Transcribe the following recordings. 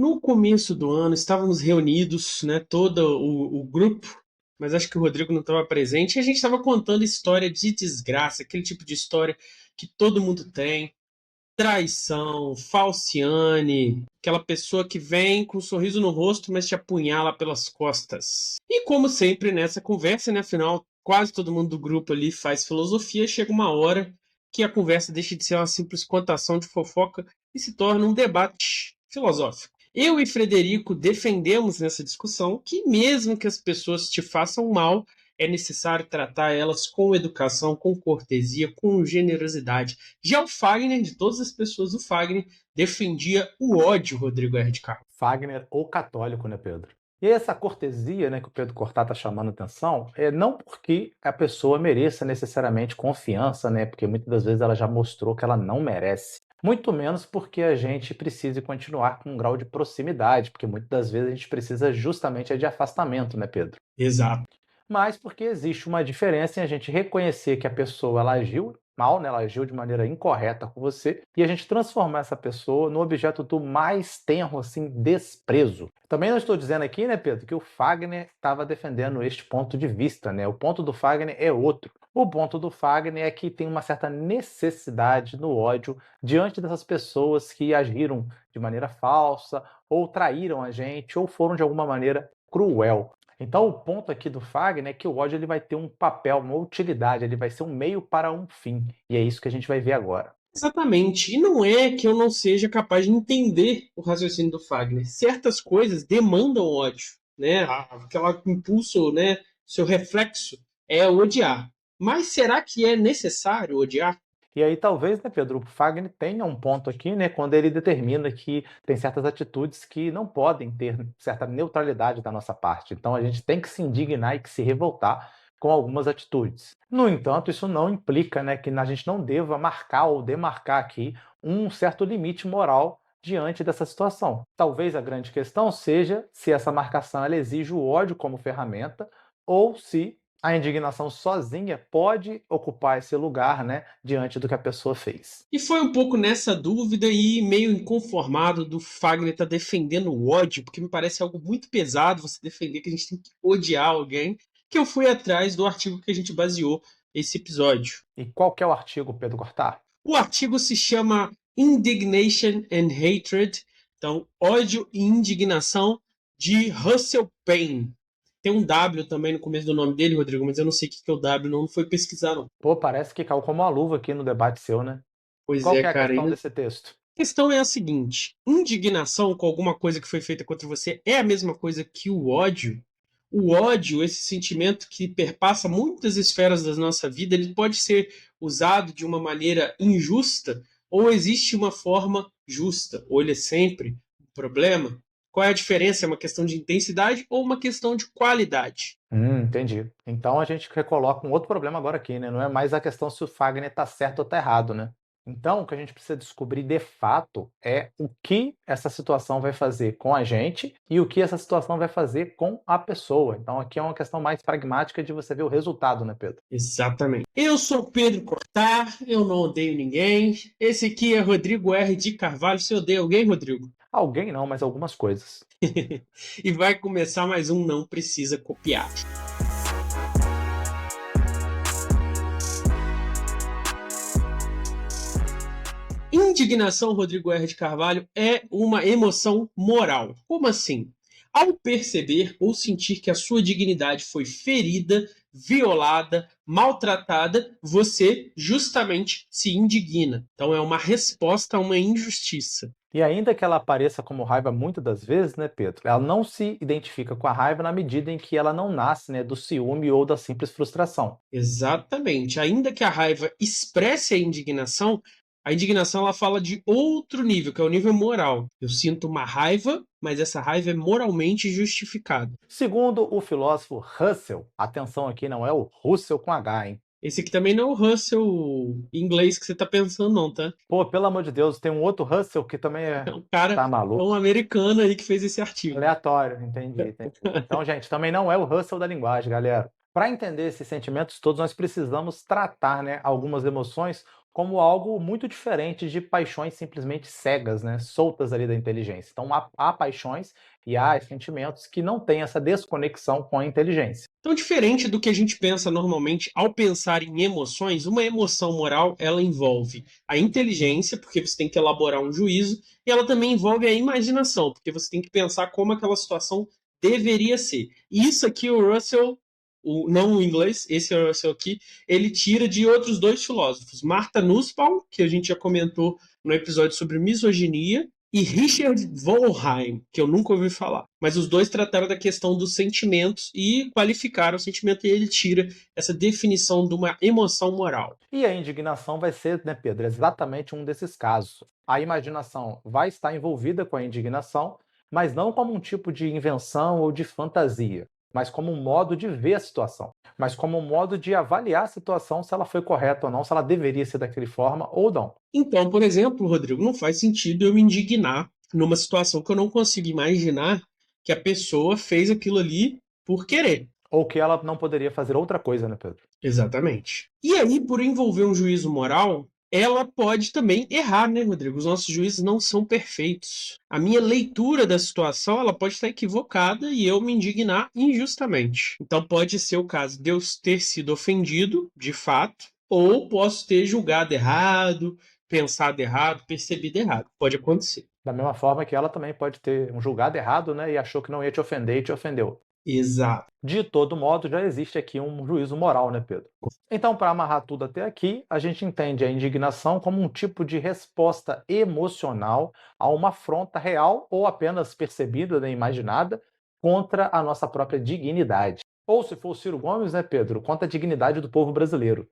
No começo do ano, estávamos reunidos, né, todo o grupo, mas acho que o Rodrigo não estava presente, e a gente estava contando história de desgraça, aquele tipo de história que todo mundo tem, traição, falciane, aquela pessoa que vem com um sorriso no rosto, mas te apunhala pelas costas. E como sempre nessa conversa, né, afinal, quase todo mundo do grupo ali faz filosofia, chega uma hora que a conversa deixa de ser uma simples contação de fofoca e se torna um debate filosófico. Eu e Frederico defendemos nessa discussão que, mesmo que as pessoas te façam mal, é necessário tratar elas com educação, com cortesia, com generosidade. Já o Fagner, de todas as pessoas, o Fagner defendia o ódio, Rodrigo R. de Carvalho. Fagner ou católico, né, Pedro? E essa cortesia, né, que o Pedro Cortá está chamando atenção, é não porque a pessoa mereça necessariamente confiança, né, porque muitas das vezes ela já mostrou que ela não merece. Muito menos porque a gente precise continuar com um grau de proximidade, porque muitas das vezes a gente precisa justamente de afastamento, né, Pedro? Exato. Mas porque existe uma diferença em a gente reconhecer que a pessoa ela agiu mal, né, ela agiu de maneira incorreta com você, e a gente transformar essa pessoa no objeto do mais tenro, assim, desprezo. Também não estou dizendo aqui, né, Pedro, que o Fagner estava defendendo este ponto de vista, né? O ponto do Fagner é outro. O ponto do Fagner é que tem uma certa necessidade no ódio diante dessas pessoas que agiram de maneira falsa, ou traíram a gente, ou foram de alguma maneira cruel. Então, o ponto aqui do Fagner é que o ódio ele vai ter um papel, uma utilidade, ele vai ser um meio para um fim. E é isso que a gente vai ver agora. Exatamente. E não é que eu não seja capaz de entender o raciocínio do Fagner. Certas coisas demandam ódio, né? Aquele impulso, né? Seu reflexo é odiar. Mas será que é necessário odiar? E aí, talvez, né, Pedro, o Fagner tenha um ponto aqui, né, quando ele determina que tem certas atitudes que não podem ter certa neutralidade da nossa parte. Então, a gente tem que se indignar e que se revoltar com algumas atitudes. No entanto, isso não implica, né, que a gente não deva marcar ou demarcar aqui um certo limite moral diante dessa situação. Talvez a grande questão seja se essa marcação ela exige o ódio como ferramenta ou se a indignação sozinha pode ocupar esse lugar, né, diante do que a pessoa fez. E foi um pouco nessa dúvida e meio inconformado do Fagner estar defendendo o ódio, porque me parece algo muito pesado você defender que a gente tem que odiar alguém, que eu fui atrás do artigo que a gente baseou esse episódio. E qual que é o artigo, Pedro Cortar? O artigo se chama Indignation and Hatred, então ódio e indignação, de Russell Payne. Tem um W também no começo do nome dele, Rodrigo, mas eu não sei o que é o W, não foi pesquisar não. Pô, parece que caiu como uma luva aqui no debate seu, né? Pois Qual é, que é a cara. questão desse texto? A questão é a seguinte: indignação com alguma coisa que foi feita contra você é a mesma coisa que o ódio? O ódio, esse sentimento que perpassa muitas esferas da nossa vida, ele pode ser usado de uma maneira injusta ou existe uma forma justa? Ou ele é sempre um problema? Qual é a diferença? É uma questão de intensidade ou uma questão de qualidade? Entendi. Então a gente recoloca um outro problema agora aqui, né? Não é mais a questão se o Fagner está certo ou está errado, né? Então, o que a gente precisa descobrir de fato é o que essa situação vai fazer com a gente e o que essa situação vai fazer com a pessoa. Então, aqui é uma questão mais pragmática de você ver o resultado, né, Pedro? Exatamente. Eu sou Pedro Cortar, eu não odeio ninguém. Esse aqui é Rodrigo R. de Carvalho. Você odeia alguém, Rodrigo? Alguém não, mas algumas coisas. E vai começar mais um Não Precisa Copiar. Indignação, Rodrigo R. de Carvalho, é uma emoção moral. Como assim? Ao perceber ou sentir que a sua dignidade foi ferida, violada, maltratada, você justamente se indigna. Então é uma resposta a uma injustiça. E ainda que ela apareça como raiva muitas das vezes, né, Pedro? Ela não se identifica com a raiva na medida em que ela não nasce, né, do ciúme ou da simples frustração. Exatamente. Ainda que a raiva expresse a indignação ela fala de outro nível, que é o nível moral. Eu sinto uma raiva, mas essa raiva é moralmente justificada. Segundo o filósofo Russell, atenção aqui, não é o Russell com H, hein? Esse aqui também não é o Russell inglês que você tá pensando, não, tá? Pô, pelo amor de Deus, tem um outro Russell que também É um cara, tá é um maluco. americano aí que fez esse artigo. Aleatório, entendi. Então, gente, também não é o Russell da linguagem, galera. Para entender esses sentimentos todos, nós precisamos tratar, né, algumas emoções como algo muito diferente de paixões simplesmente cegas, né, soltas ali da inteligência. Então há paixões e há sentimentos que não têm essa desconexão com a inteligência. Então, diferente do que a gente pensa normalmente ao pensar em emoções, uma emoção moral, ela envolve a inteligência, porque você tem que elaborar um juízo, e ela também envolve a imaginação, porque você tem que pensar como aquela situação deveria ser. E isso aqui o Russell, não o inglês, esse é o Russell aqui, ele tira de outros dois filósofos, Martha Nussbaum, que a gente já comentou no episódio sobre misoginia, e Richard Wollheim, que eu nunca ouvi falar. Mas os dois trataram da questão dos sentimentos e qualificaram o sentimento, e ele tira essa definição de uma emoção moral. E a indignação vai ser, né, Pedro, exatamente um desses casos. A imaginação vai estar envolvida com a indignação, mas não como um tipo de invenção ou de fantasia, mas como um modo de ver a situação, mas como um modo de avaliar a situação se ela foi correta ou não, se ela deveria ser daquela forma ou não. Então, por exemplo, Rodrigo, não faz sentido eu me indignar numa situação que eu não consigo imaginar que a pessoa fez aquilo ali por querer. Ou que ela não poderia fazer outra coisa, né, Pedro? Exatamente. E aí, por envolver um juízo moral, ela pode também errar, né, Rodrigo? Os nossos juízes não são perfeitos. A minha leitura da situação, ela pode estar equivocada e eu me indignar injustamente. Então pode ser o caso de eu ter sido ofendido, de fato, ou posso ter julgado errado, pensado errado, percebido errado. Pode acontecer. Da mesma forma que ela também pode ter um julgado errado, né, e achou que não ia te ofender e te ofendeu. Exato. De todo modo, já existe aqui um juízo moral, né, Pedro? Então, para amarrar tudo até aqui, a gente entende a indignação como um tipo de resposta emocional a uma afronta real ou apenas percebida, né, imaginada, contra a nossa própria dignidade. Ou, se for o Ciro Gomes, né, Pedro, contra a dignidade do povo brasileiro.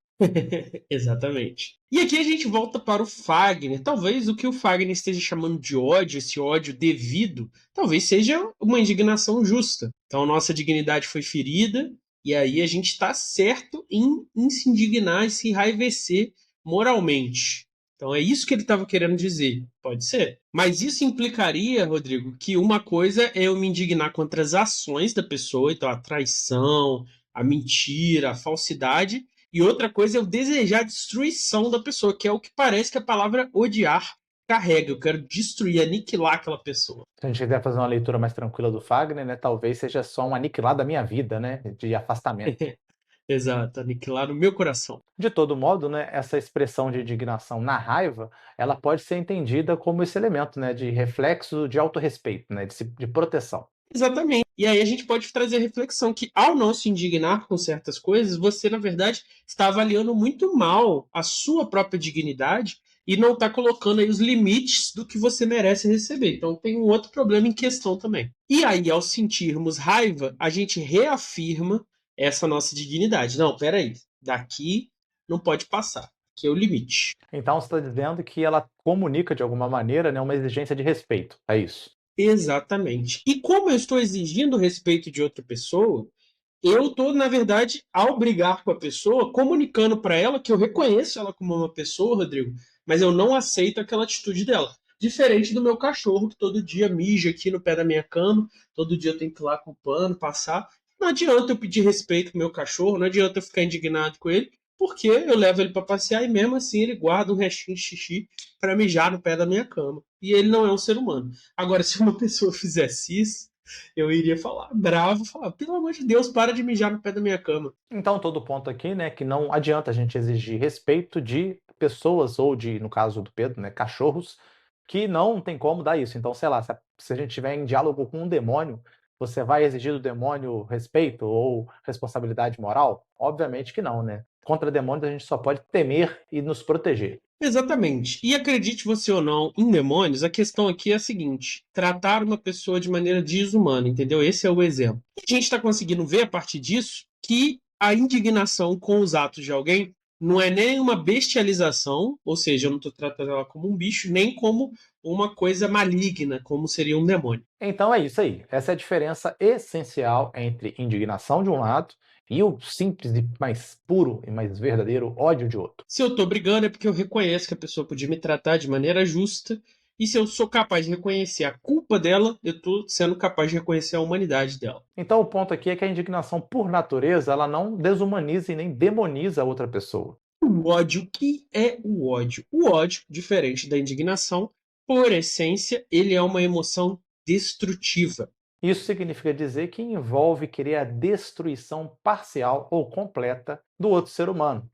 Exatamente. E aqui a gente volta para o Fagner. Talvez o que o Fagner esteja chamando de ódio, esse ódio devido, talvez seja uma indignação justa. Então, nossa dignidade foi ferida, e aí a gente está certo em se indignar e se enraivecer moralmente. Então, é isso que ele estava querendo dizer. Pode ser. Mas isso implicaria, Rodrigo, que uma coisa é eu me indignar contra as ações da pessoa, então a traição, a mentira, a falsidade, e outra coisa é eu desejar a destruição da pessoa, que é o que parece que a palavra odiar carrega. Eu quero destruir, aniquilar aquela pessoa. Se a gente quiser fazer uma leitura mais tranquila do Fagner, né, talvez seja só um aniquilar da minha vida, né, de afastamento. Exato, aniquilar o meu coração. De todo modo, né, essa expressão de indignação na raiva, ela pode ser entendida como esse elemento, né, de reflexo de autorrespeito, né, de proteção. Exatamente. E aí a gente pode trazer a reflexão que, ao não se indignar com certas coisas, você, na verdade, está avaliando muito mal a sua própria dignidade e não está colocando aí os limites do que você merece receber. Então tem um outro problema em questão também. E aí, ao sentirmos raiva, a gente reafirma essa nossa dignidade. Não, peraí, daqui não pode passar, que é o limite. Então você está dizendo que ela comunica de alguma maneira, né, uma exigência de respeito. É isso. Exatamente. E como eu estou exigindo o respeito de outra pessoa, eu estou, na verdade, ao brigar com a pessoa, comunicando para ela que eu reconheço ela como uma pessoa, Rodrigo, mas eu não aceito aquela atitude dela. Diferente do meu cachorro, que todo dia mija aqui no pé da minha cama, todo dia eu tenho que ir lá com o pano, passar. Não adianta eu pedir respeito pro meu cachorro, não adianta eu ficar indignado com ele, porque eu levo ele para passear e mesmo assim ele guarda um restinho de xixi para mijar no pé da minha cama. E ele não é um ser humano. Agora, se uma pessoa fizesse isso, eu iria falar bravo, falar, pelo amor de Deus, para de mijar no pé da minha cama. Então todo ponto aqui, né, que não adianta a gente exigir respeito de pessoas ou de, no caso do Pedro, né, cachorros, que não tem como dar isso. Então, sei lá, se a gente estiver em diálogo com um demônio, você vai exigir do demônio respeito ou responsabilidade moral? Obviamente que não, né? Contra demônios a gente só pode temer e nos proteger. Exatamente. E acredite você ou não, em demônios, a questão aqui é a seguinte: tratar uma pessoa de maneira desumana, entendeu? Esse é o exemplo. E a gente está conseguindo ver a partir disso que a indignação com os atos de alguém não é nem uma bestialização, ou seja, eu não estou tratando ela como um bicho, nem como uma coisa maligna, como seria um demônio. Então é isso aí. Essa é a diferença essencial entre indignação de um lado e o simples e mais puro e mais verdadeiro ódio de outro. Se eu estou brigando é porque eu reconheço que a pessoa podia me tratar de maneira justa. E se eu sou capaz de reconhecer a culpa dela, eu estou sendo capaz de reconhecer a humanidade dela. Então o ponto aqui é que a indignação por natureza, ela não desumaniza e nem demoniza a outra pessoa. O ódio, o que é o ódio? O ódio, diferente da indignação, por essência, ele é uma emoção destrutiva. Isso significa dizer que envolve querer a destruição parcial ou completa do outro ser humano.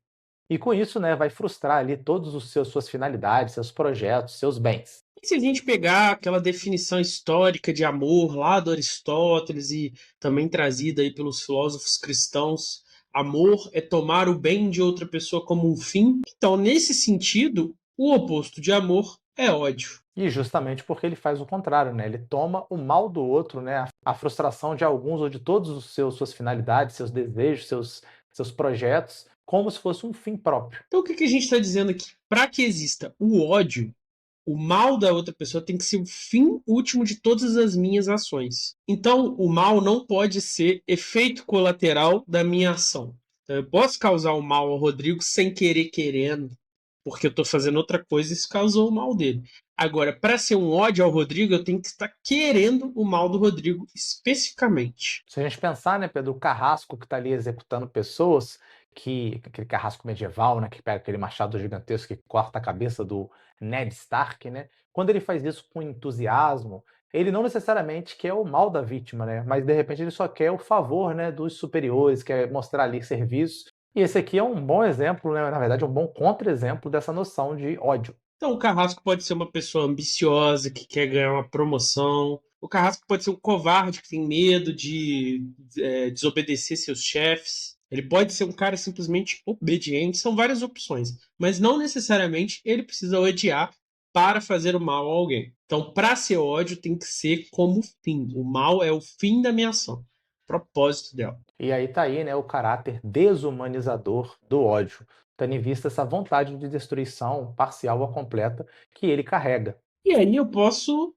E com isso, né, vai frustrar ali todos os suas finalidades, seus projetos, seus bens. E se a gente pegar aquela definição histórica de amor lá do Aristóteles e também trazida aí pelos filósofos cristãos, amor é tomar o bem de outra pessoa como um fim. Então, nesse sentido, o oposto de amor é ódio. E justamente porque ele faz o contrário, né? Ele toma o mal do outro, né? A frustração de alguns ou de todos os suas finalidades, seus desejos, seus projetos, como se fosse um fim próprio. Então, o que a gente está dizendo aqui? Para que exista o ódio, o mal da outra pessoa tem que ser o fim último de todas as minhas ações. Então, o mal não pode ser efeito colateral da minha ação. Então, eu posso causar o mal ao Rodrigo sem querer, querendo, porque eu estou fazendo outra coisa e isso causou o mal dele. Agora, para ser um ódio ao Rodrigo, eu tenho que estar querendo o mal do Rodrigo especificamente. Se a gente pensar, né, Pedro, o carrasco que está ali executando pessoas, aquele carrasco medieval, né, que pega aquele machado gigantesco que corta a cabeça do Ned Stark, né, quando ele faz isso com entusiasmo, ele não necessariamente quer o mal da vítima, né, mas de repente ele só quer o favor, né, dos superiores, quer mostrar ali serviço. E esse aqui é um bom exemplo, né, na verdade, é um bom contra-exemplo dessa noção de ódio. Então, o carrasco pode ser uma pessoa ambiciosa que quer ganhar uma promoção. O carrasco pode ser um covarde que tem medo de desobedecer seus chefes. Ele pode ser um cara simplesmente obediente. São várias opções. Mas não necessariamente ele precisa odiar para fazer o mal a alguém. Então, para ser ódio, tem que ser como fim. O mal é o fim da minha ação. Propósito dela. E aí tá aí, né, o caráter desumanizador do ódio, tendo em vista essa vontade de destruição parcial ou completa que ele carrega. E aí eu posso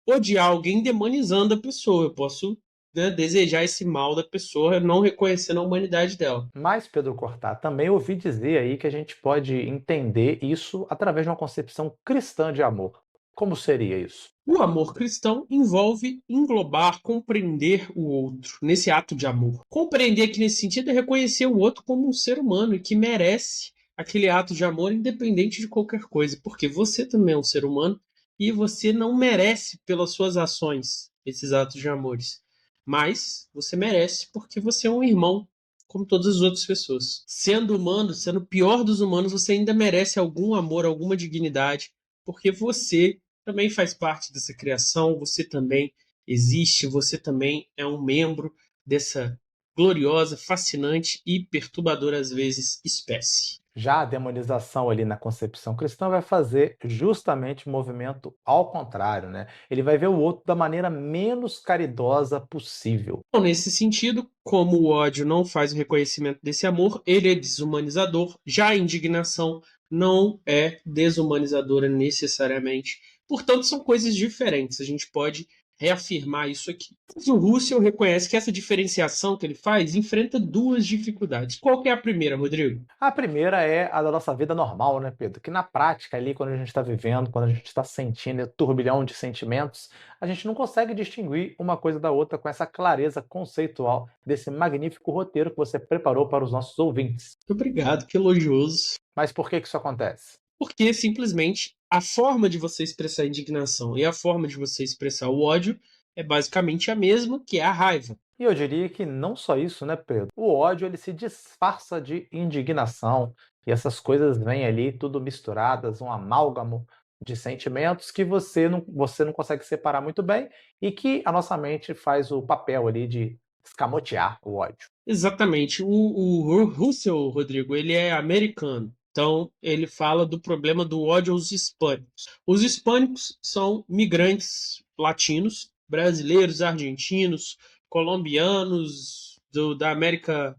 odiar alguém demonizando a pessoa. Eu posso, né, desejar esse mal da pessoa, não reconhecendo a humanidade dela. Mas, Pedro Cortá, também ouvi dizer aí que a gente pode entender isso através de uma concepção cristã de amor. Como seria isso? O amor cristão envolve englobar, compreender o outro nesse ato de amor. Compreender aqui nesse sentido é reconhecer o outro como um ser humano e que merece aquele ato de amor independente de qualquer coisa, porque você também é um ser humano e você não merece pelas suas ações esses atos de amores, mas você merece porque você é um irmão como todas as outras pessoas. Sendo humano, sendo o pior dos humanos, você ainda merece algum amor, alguma dignidade, porque você também faz parte dessa criação, você também existe, você também é um membro dessa gloriosa, fascinante e perturbadora às vezes espécie. Já a demonização ali na concepção cristã vai fazer justamente o movimento ao contrário, né? Ele vai ver o outro da maneira menos caridosa possível. Então, nesse sentido, como o ódio não faz o reconhecimento desse amor, ele é desumanizador. Já a indignação não é desumanizadora necessariamente. Portanto, são coisas diferentes. A gente pode reafirmar isso aqui. Mas o Russell reconhece que essa diferenciação que ele faz enfrenta duas dificuldades. Qual que é a primeira, Rodrigo? A primeira é a da nossa vida normal, né, Pedro? Que na prática, ali, quando a gente está vivendo, quando a gente está sentindo esse turbilhão de sentimentos, a gente não consegue distinguir uma coisa da outra com essa clareza conceitual desse magnífico roteiro que você preparou para os nossos ouvintes. Muito obrigado, que elogioso. Mas por que isso acontece? Porque simplesmente a forma de você expressar a indignação e a forma de você expressar o ódio é basicamente a mesma, que é a raiva. E eu diria que não só isso, né, Pedro? O ódio ele se disfarça de indignação e essas coisas vêm ali tudo misturadas, um amálgamo de sentimentos que você não consegue separar muito bem e que a nossa mente faz o papel ali de escamotear o ódio. Exatamente. O Russell, Rodrigo, ele é americano. Então, ele fala do problema do ódio aos hispânicos. Os hispânicos são migrantes latinos, brasileiros, argentinos, colombianos, da América,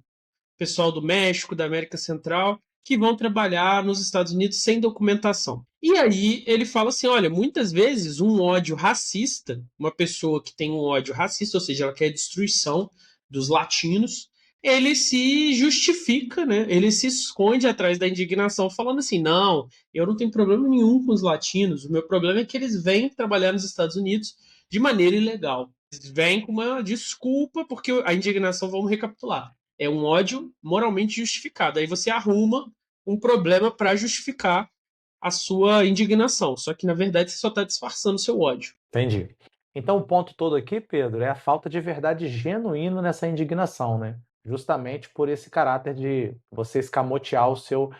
pessoal do México, da América Central, que vão trabalhar nos Estados Unidos sem documentação. E aí ele fala assim: olha, muitas vezes um ódio racista, uma pessoa que tem um ódio racista, ou seja, ela quer a destruição dos latinos, ele se justifica, né? Ele se esconde atrás da indignação, falando assim: não, eu não tenho problema nenhum com os latinos, o meu problema é que eles vêm trabalhar nos Estados Unidos de maneira ilegal. Eles vêm com uma desculpa, porque a indignação, vamos recapitular, é um ódio moralmente justificado. Aí você arruma um problema para justificar a sua indignação. Só que, na verdade, você só está disfarçando o seu ódio. Entendi. Então, o ponto todo aqui, Pedro, é a falta de verdade genuína nessa indignação, né? Justamente por esse caráter de você escamotear o seu.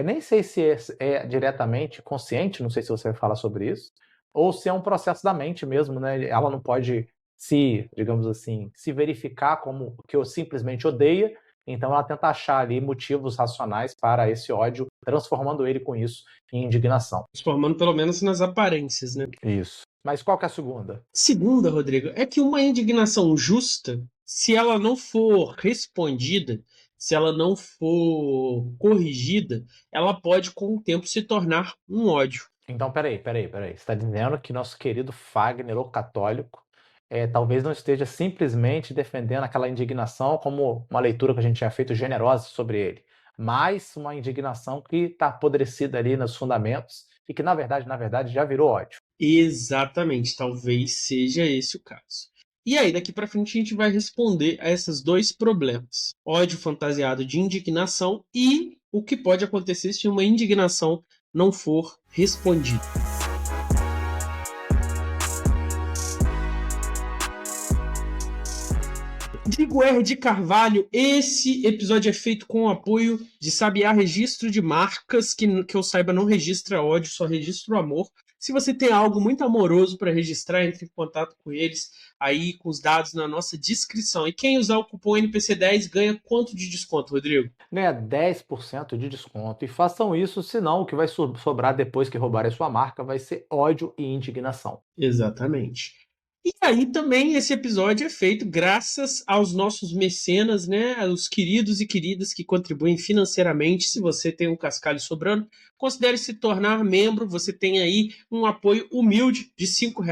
Nem sei se é diretamente consciente, não sei se você vai falar sobre isso, ou se é um processo da mente mesmo, né? Ela não pode se, digamos assim, se verificar como que eu simplesmente odeia, então ela tenta achar ali motivos racionais para esse ódio, transformando ele com isso em indignação. Transformando pelo menos nas aparências, né? Isso. Mas qual que é a segunda? Segunda, Rodrigo, é que uma indignação justa, se ela não for respondida, se ela não for corrigida, ela pode, com o tempo, se tornar um ódio. Então, peraí. Você está dizendo que nosso querido Fagner, o católico, talvez não esteja simplesmente defendendo aquela indignação como uma leitura que a gente tinha feito generosa sobre ele, mas uma indignação que está apodrecida ali nos fundamentos e que, na verdade, já virou ódio. Exatamente, talvez seja esse o caso. E aí, daqui para frente, a gente vai responder a esses dois problemas: ódio fantasiado de indignação e o que pode acontecer se uma indignação não for respondida. Digo R de Carvalho, esse episódio é feito com o apoio de Sabiá Registro de Marcas, que eu saiba não registra ódio, só registra o amor. Se você tem algo muito amoroso para registrar, entre em contato com eles aí com os dados na nossa descrição. E quem usar o cupom NPC10 ganha quanto de desconto, Rodrigo? Ganha 10% de desconto. E façam isso, senão o que vai sobrar depois que roubarem a sua marca vai ser ódio e indignação. Exatamente. E aí também esse episódio é feito graças aos nossos mecenas, né? Os queridos e queridas que contribuem financeiramente. Se você tem um cascalho sobrando, considere se tornar membro. Você tem aí um apoio humilde de R$ 5,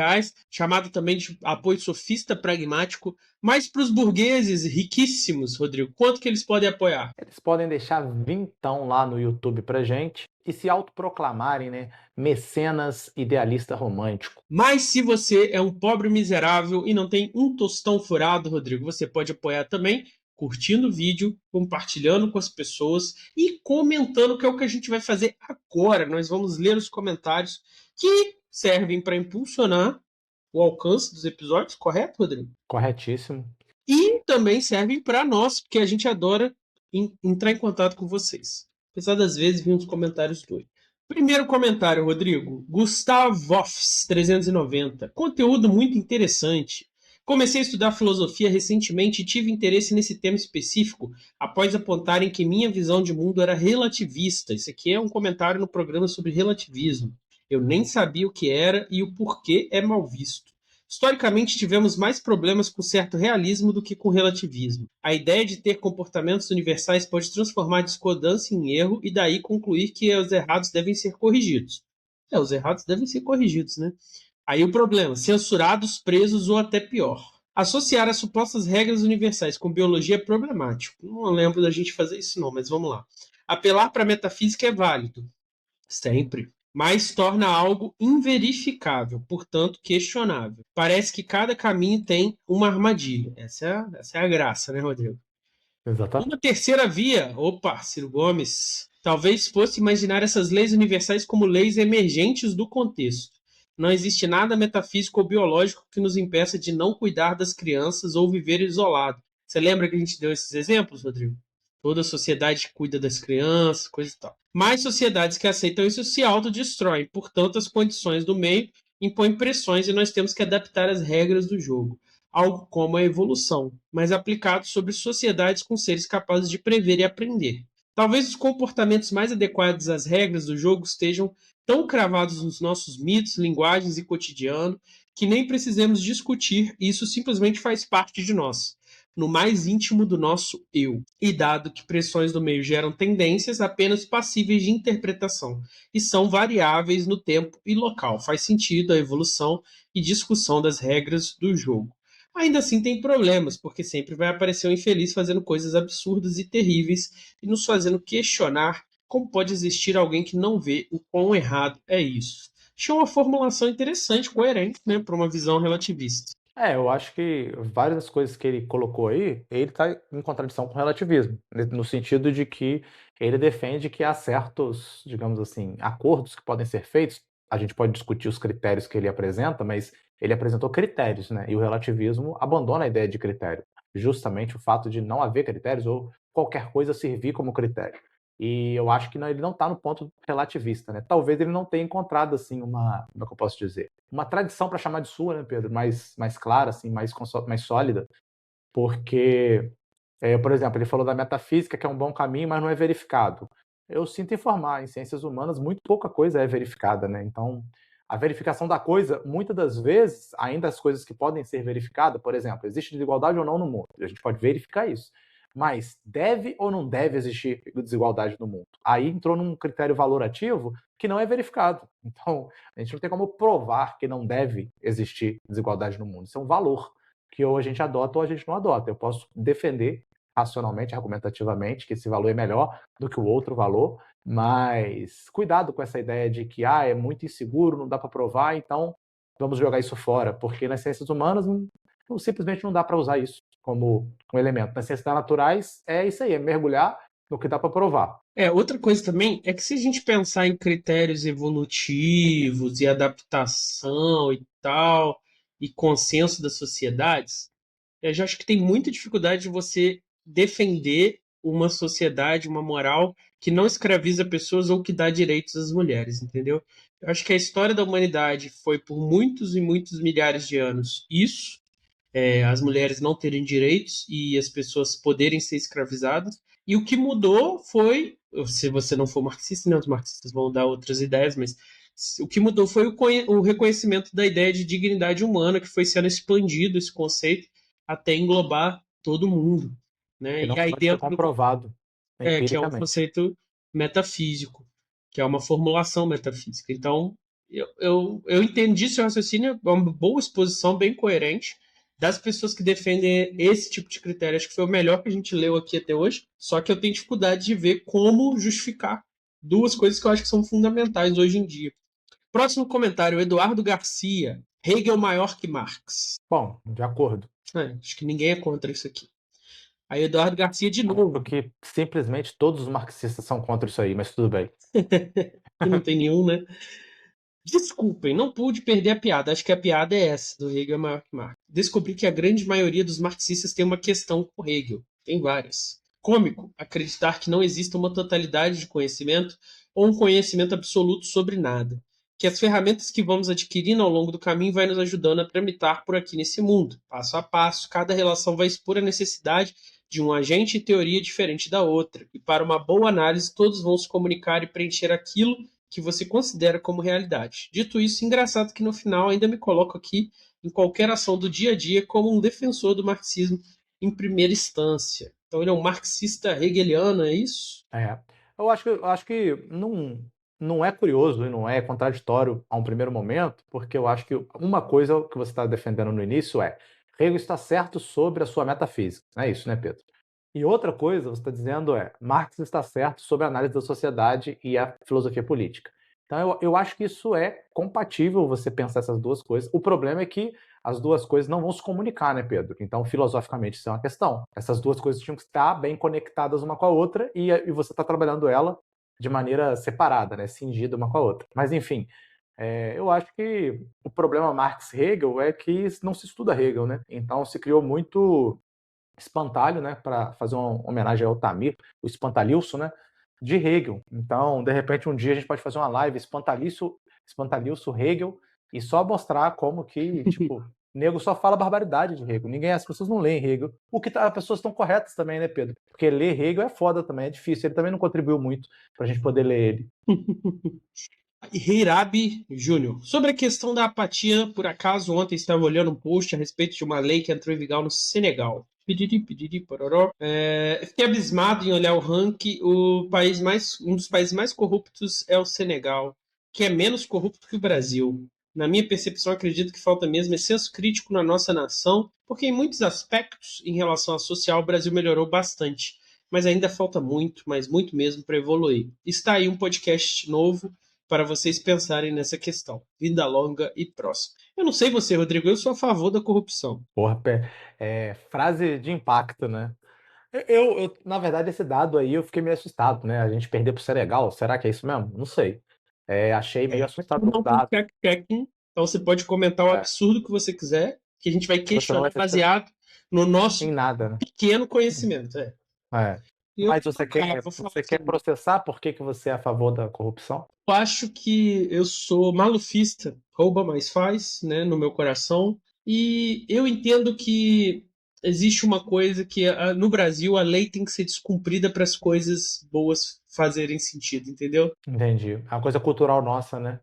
chamado também de apoio sofista pragmático. Mas para os burgueses riquíssimos, Rodrigo, quanto que eles podem apoiar? Eles podem deixar vintão lá no YouTube pra gente e se autoproclamarem, né, mecenas idealista romântico. Mas se você é um pobre miserável e não tem um tostão furado, Rodrigo, você pode apoiar também curtindo o vídeo, compartilhando com as pessoas e comentando, que é o que a gente vai fazer agora. Nós vamos ler os comentários que servem para impulsionar o alcance dos episódios, correto, Rodrigo? Corretíssimo. E também servem para nós, porque a gente adora entrar em contato com vocês. Apesar das vezes vir uns comentários doidos. Primeiro comentário, Rodrigo. Gustavofs 390. Conteúdo muito interessante. Comecei a estudar filosofia recentemente e tive interesse nesse tema específico após apontarem que minha visão de mundo era relativista. Isso aqui é um comentário no programa sobre relativismo. Eu nem sabia o que era e o porquê é mal visto. Historicamente, tivemos mais problemas com certo realismo do que com relativismo. A ideia de ter comportamentos universais pode transformar discordância em erro e daí concluir que os errados devem ser corrigidos. Os errados devem ser corrigidos, né? Aí o problema: censurados, presos ou até pior. Associar as supostas regras universais com biologia é problemático. Não lembro da gente fazer isso não, mas vamos lá. Apelar para a metafísica é válido, sempre, mas torna algo inverificável, portanto questionável. Parece que cada caminho tem uma armadilha. Essa é a graça, né, Rodrigo? Exatamente. Uma terceira via, opa, Ciro Gomes, talvez fosse imaginar essas leis universais como leis emergentes do contexto. Não existe nada metafísico ou biológico que nos impeça de não cuidar das crianças ou viver isolado. Você lembra que a gente deu esses exemplos, Rodrigo? Toda sociedade cuida das crianças, coisa e tal. Mas sociedades que aceitam isso se autodestroem. Portanto, as condições do meio impõem pressões e nós temos que adaptar as regras do jogo. Algo como a evolução, mas aplicado sobre sociedades com seres capazes de prever e aprender. Talvez os comportamentos mais adequados às regras do jogo estejam tão cravados nos nossos mitos, linguagens e cotidiano que nem precisemos discutir, e isso simplesmente faz parte de nós, no mais íntimo do nosso eu. E dado que pressões do meio geram tendências apenas passíveis de interpretação e são variáveis no tempo e local, faz sentido a evolução e discussão das regras do jogo. Ainda assim tem problemas, porque sempre vai aparecer um infeliz fazendo coisas absurdas e terríveis e nos fazendo questionar como pode existir alguém que não vê o quão errado é isso. Achei uma formulação interessante, coerente, né, para uma visão relativista. Eu acho que várias das coisas que ele colocou aí, ele está em contradição com o relativismo, no sentido de que ele defende que há certos, digamos assim, acordos que podem ser feitos. A gente pode discutir os critérios que ele apresenta, mas ele apresentou critérios, né? E o relativismo abandona a ideia de critério, justamente o fato de não haver critérios ou qualquer coisa servir como critério. E eu acho que ele não está no ponto relativista, né? Talvez ele não tenha encontrado assim como é que eu posso dizer, uma tradição para chamar de sua, né, Pedro, mais clara, assim, mais sólida, porque, por exemplo, ele falou da metafísica, que é um bom caminho, mas não é verificado. Eu sinto informar, em ciências humanas, muito pouca coisa é verificada, né? Então, a verificação da coisa, muitas das vezes, ainda as coisas que podem ser verificadas, por exemplo, existe desigualdade ou não no mundo? A gente pode verificar isso. Mas deve ou não deve existir desigualdade no mundo? Aí entrou num critério valorativo que não é verificado. Então, a gente não tem como provar que não deve existir desigualdade no mundo. Isso é um valor que ou a gente adota ou a gente não adota. Eu posso defender racionalmente, argumentativamente, que esse valor é melhor do que o outro valor, mas cuidado com essa ideia de que é muito inseguro, não dá para provar, então vamos jogar isso fora, porque nas ciências humanas simplesmente não dá para usar isso como um elemento. Nas ciências naturais é isso aí, é mergulhar no que dá para provar. Outra coisa também é que se a gente pensar em critérios evolutivos e adaptação e tal, e consenso das sociedades, eu já acho que tem muita dificuldade de você defender uma sociedade, uma moral que não escraviza pessoas ou que dá direitos às mulheres, entendeu? Eu acho que a história da humanidade foi por muitos e muitos milhares de anos isso, as mulheres não terem direitos e as pessoas poderem ser escravizadas. E o que mudou foi, se você não for marxista, né, os marxistas vão dar outras ideias, mas o que mudou foi o reconhecimento da ideia de dignidade humana, que foi sendo expandido esse conceito até englobar todo mundo, né? E E não aí pode ser dentro do comprovado que é um empiricamente. conceito metafísico, que é uma formulação metafísica. Então, eu entendi seu raciocínio, é uma boa exposição, bem coerente, das pessoas que defendem esse tipo de critério. Acho que foi o melhor que a gente leu aqui até hoje, só que eu tenho dificuldade de ver como justificar duas coisas que eu acho que são fundamentais hoje em dia. Próximo comentário, Eduardo Garcia. Hegel maior que Marx. Bom, de acordo. Acho que ninguém é contra isso aqui. Aí, Eduardo Garcia de Acho novo. que simplesmente todos os marxistas são contra isso aí, mas tudo bem. Que não tem nenhum, né? Desculpem, não pude perder a piada. Acho que a piada é essa, do Hegel é maior que Marx. Descobri que a grande maioria dos marxistas tem uma questão com Hegel. Tem várias. Cômico acreditar que não exista uma totalidade de conhecimento ou um conhecimento absoluto sobre nada. Que as ferramentas que vamos adquirindo ao longo do caminho vai nos ajudando a tramitar por aqui nesse mundo. Passo a passo, cada relação vai expor a necessidade de um agente e teoria diferente da outra. E para uma boa análise, todos vão se comunicar e preencher aquilo que você considera como realidade. Dito isso, engraçado que no final ainda me coloco aqui em qualquer ação do dia a dia como um defensor do marxismo em primeira instância. Então ele é um marxista hegeliano, é isso? É. Eu acho que não é curioso e não é contraditório a um primeiro momento, porque eu acho que uma coisa que você está defendendo no início é Hegel está certo sobre a sua metafísica. Não é isso, né, Pedro? E outra coisa, você está dizendo Marx está certo sobre a análise da sociedade e a filosofia política. Então, eu acho que isso é compatível você pensar essas duas coisas. O problema é que as duas coisas não vão se comunicar, né, Pedro? Então, filosoficamente, isso é uma questão. Essas duas coisas tinham que estar bem conectadas uma com a outra e você está trabalhando ela de maneira separada, né, cingida uma com a outra. Mas, enfim, eu acho que o problema Marx-Hegel é que não se estuda Hegel, né? Então, se criou muito espantalho, né, para fazer uma homenagem ao Tamir, o espantalilso, né, de Hegel. Então, de repente, um dia a gente pode fazer uma live espantalilso Hegel e só mostrar como que, tipo, nego só fala barbaridade de Hegel. As pessoas não leem Hegel. As pessoas estão corretas também, né, Pedro? Porque ler Hegel é foda também, é difícil. Ele também não contribuiu muito para a gente poder ler ele. Hirabi Júnior. Sobre a questão da apatia, por acaso ontem estava olhando um post a respeito de uma lei que entrou em vigor no Senegal. Pididi, pididi, pororó. Fiquei abismado em olhar o ranking. Um dos países mais corruptos é o Senegal, que é menos corrupto que o Brasil. Na minha percepção, acredito que falta mesmo senso crítico na nossa nação, porque em muitos aspectos, em relação à social, o Brasil melhorou bastante. Mas ainda falta muito, mas muito mesmo, para evoluir. Está aí um podcast novo para vocês pensarem nessa questão. Vida longa e próxima. Eu não sei você, Rodrigo, eu sou a favor da corrupção. Porra, frase de impacto, né? Na verdade, esse dado aí eu fiquei meio assustado, né? A gente perder pro Senegal, será que é isso mesmo? Não sei. Achei meio assustador o Não tem dado, fact-checking, então você pode comentar o é, absurdo que você quiser, que a gente vai que você não vai questionar ter certeza baseado no em nosso nada, né? pequeno conhecimento. É. É. E eu, Mas você quer, vou falar você quer assim, processar? Por que que você é a favor da corrupção? eu acho que eu sou malufista, rouba mais faz, né, no meu coração, e eu entendo que existe uma coisa que no Brasil a lei tem que ser descumprida para as coisas boas fazerem sentido, entendeu? Entendi. É uma coisa cultural nossa, né?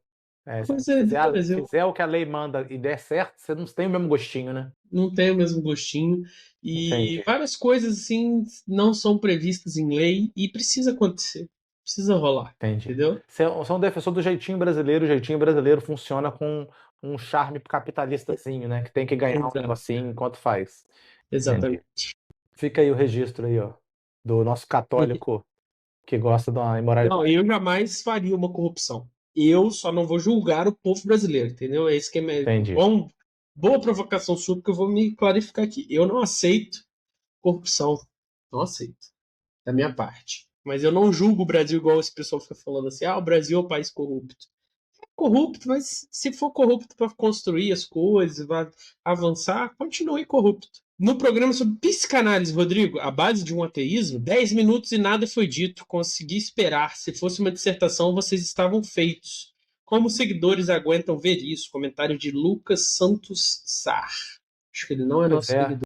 Se Pois você é, fizer, eu fizer o que a lei manda e der certo, você não tem o mesmo gostinho, né? não tenho o mesmo gostinho. E Entendi, várias coisas assim não são previstas em lei e precisa acontecer, precisa rolar, entendi. entendeu? Você é um defensor do jeitinho brasileiro, o jeitinho brasileiro funciona com um charme capitalistazinho, né? Que tem que ganhar um Exato, negocinho enquanto faz. Entendi. exatamente. Fica aí o registro aí, ó, do nosso católico que gosta de uma Não, imoralidade. eu jamais faria uma corrupção. Eu só não vou julgar o povo brasileiro, entendeu? É isso que é Entendi, bom, boa provocação sua, porque eu vou me clarificar aqui. Eu não aceito corrupção. Não aceito, da minha parte. Mas eu não julgo o Brasil igual esse pessoal fica falando assim, o Brasil é um país corrupto. Corrupto, mas se for corrupto para construir as coisas, vai avançar, continue corrupto. No programa sobre psicanálise, Rodrigo, a base de um ateísmo, 10 minutos e nada foi dito. Consegui esperar. Se fosse uma dissertação, vocês estavam feitos. Como os seguidores aguentam ver isso? Comentário de Lucas Santos Sar. Acho que ele não é pois nosso é, seguidor.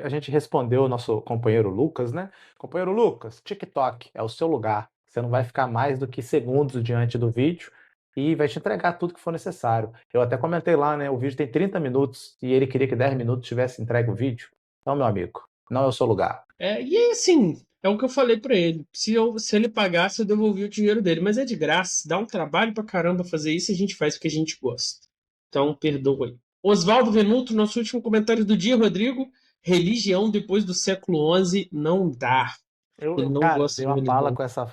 a gente respondeu o nosso companheiro Lucas, né? Companheiro Lucas, TikTok é o seu lugar. Você não vai ficar mais do que segundos diante do vídeo e vai te entregar tudo que for necessário. Eu até comentei lá, né? O vídeo tem 30 minutos e ele queria que 10 minutos tivesse entregue o vídeo. Então, meu amigo, não é o seu lugar. E assim, é o que eu falei pra ele. Se ele pagasse, eu devolvia o dinheiro dele. Mas é de graça, dá um trabalho pra caramba fazer isso e a gente faz o que a gente gosta. Então, perdoa aí. Oswaldo Venuto, nosso último comentário do dia, Rodrigo. Religião depois do século XI não dá. Ele não Cara, eu gosta dei de uma pala religião.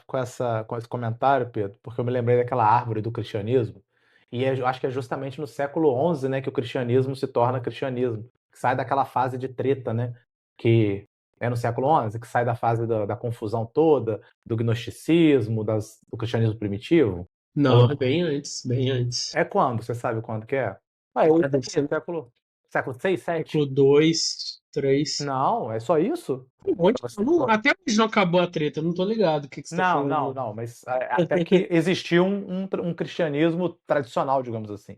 com esse comentário, Pedro, porque eu me lembrei daquela árvore do cristianismo, e eu acho que é justamente no século XI, né, que o cristianismo se torna cristianismo, que sai daquela fase de treta, né, que é no século XI, que sai da fase da confusão toda, do gnosticismo, do cristianismo primitivo. Não, Ou é bem antes, bem antes. é quando? Você sabe quando que é? Ah, Ah, isso deve aí, ser século 6, 7? século II, III. Não, é só isso? Até hoje não acabou a treta, eu não tô ligado o que você tá Não, falando. não, Não. não, mas até que existiu um cristianismo tradicional, digamos assim.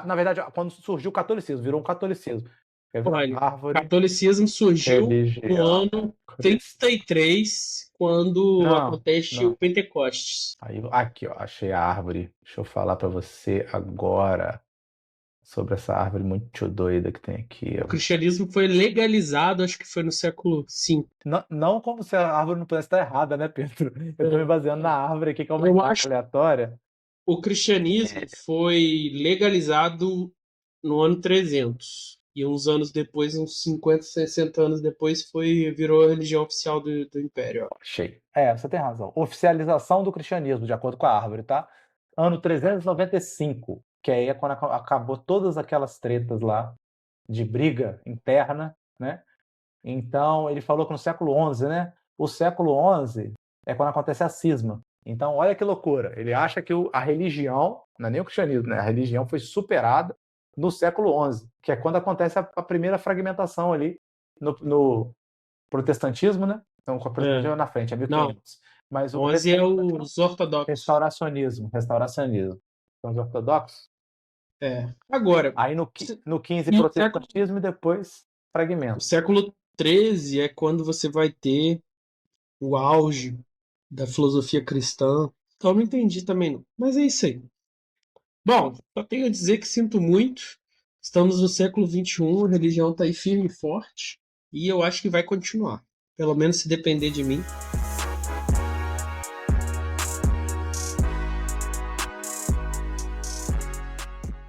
Na verdade, quando surgiu o catolicismo, virou um catolicismo. Quer ver? Olha, o Árvore, catolicismo surgiu no religião, ano cristã. 33, quando Não, acontece o não. Pentecostes. Aí, aqui, ó, achei a árvore. Deixa eu falar pra você agora sobre essa árvore muito doida que tem aqui, O ó. cristianismo foi legalizado, acho que foi no século V. Não, não como se a árvore não pudesse estar errada, né, Pedro? Eu tô me É, baseando na árvore aqui, que é uma Eu imagem acho que aleatória. o cristianismo foi legalizado no ano 300. E uns anos depois, uns 50, 60 anos depois, virou a religião oficial do Império. Achei. Você tem razão. Oficialização do cristianismo, de acordo com a árvore, tá? Ano 395, que aí é quando acabou todas aquelas tretas lá de briga interna, né? Então, ele falou que no século XI, né? O século XI é quando acontece a cisma. Então, olha que loucura. Ele acha que a religião, não é nem o cristianismo, né? A religião foi superada no século XI, que é quando acontece a primeira fragmentação ali no protestantismo, né? Então, o protestantismo É. é na frente, é Não, 1500. Mas o 11 é os ortodoxos. restauracionismo. São os ortodoxos. É. Agora, Aí no 15, no século, protestantismo e depois o fragmento. século XIII é quando você vai ter o auge da filosofia cristã. Então, eu não entendi também, não. Mas é isso aí. Bom, só tenho a dizer que sinto muito. Estamos no século XXI, a religião está aí firme e forte. E eu acho que vai continuar. Pelo menos se depender de mim.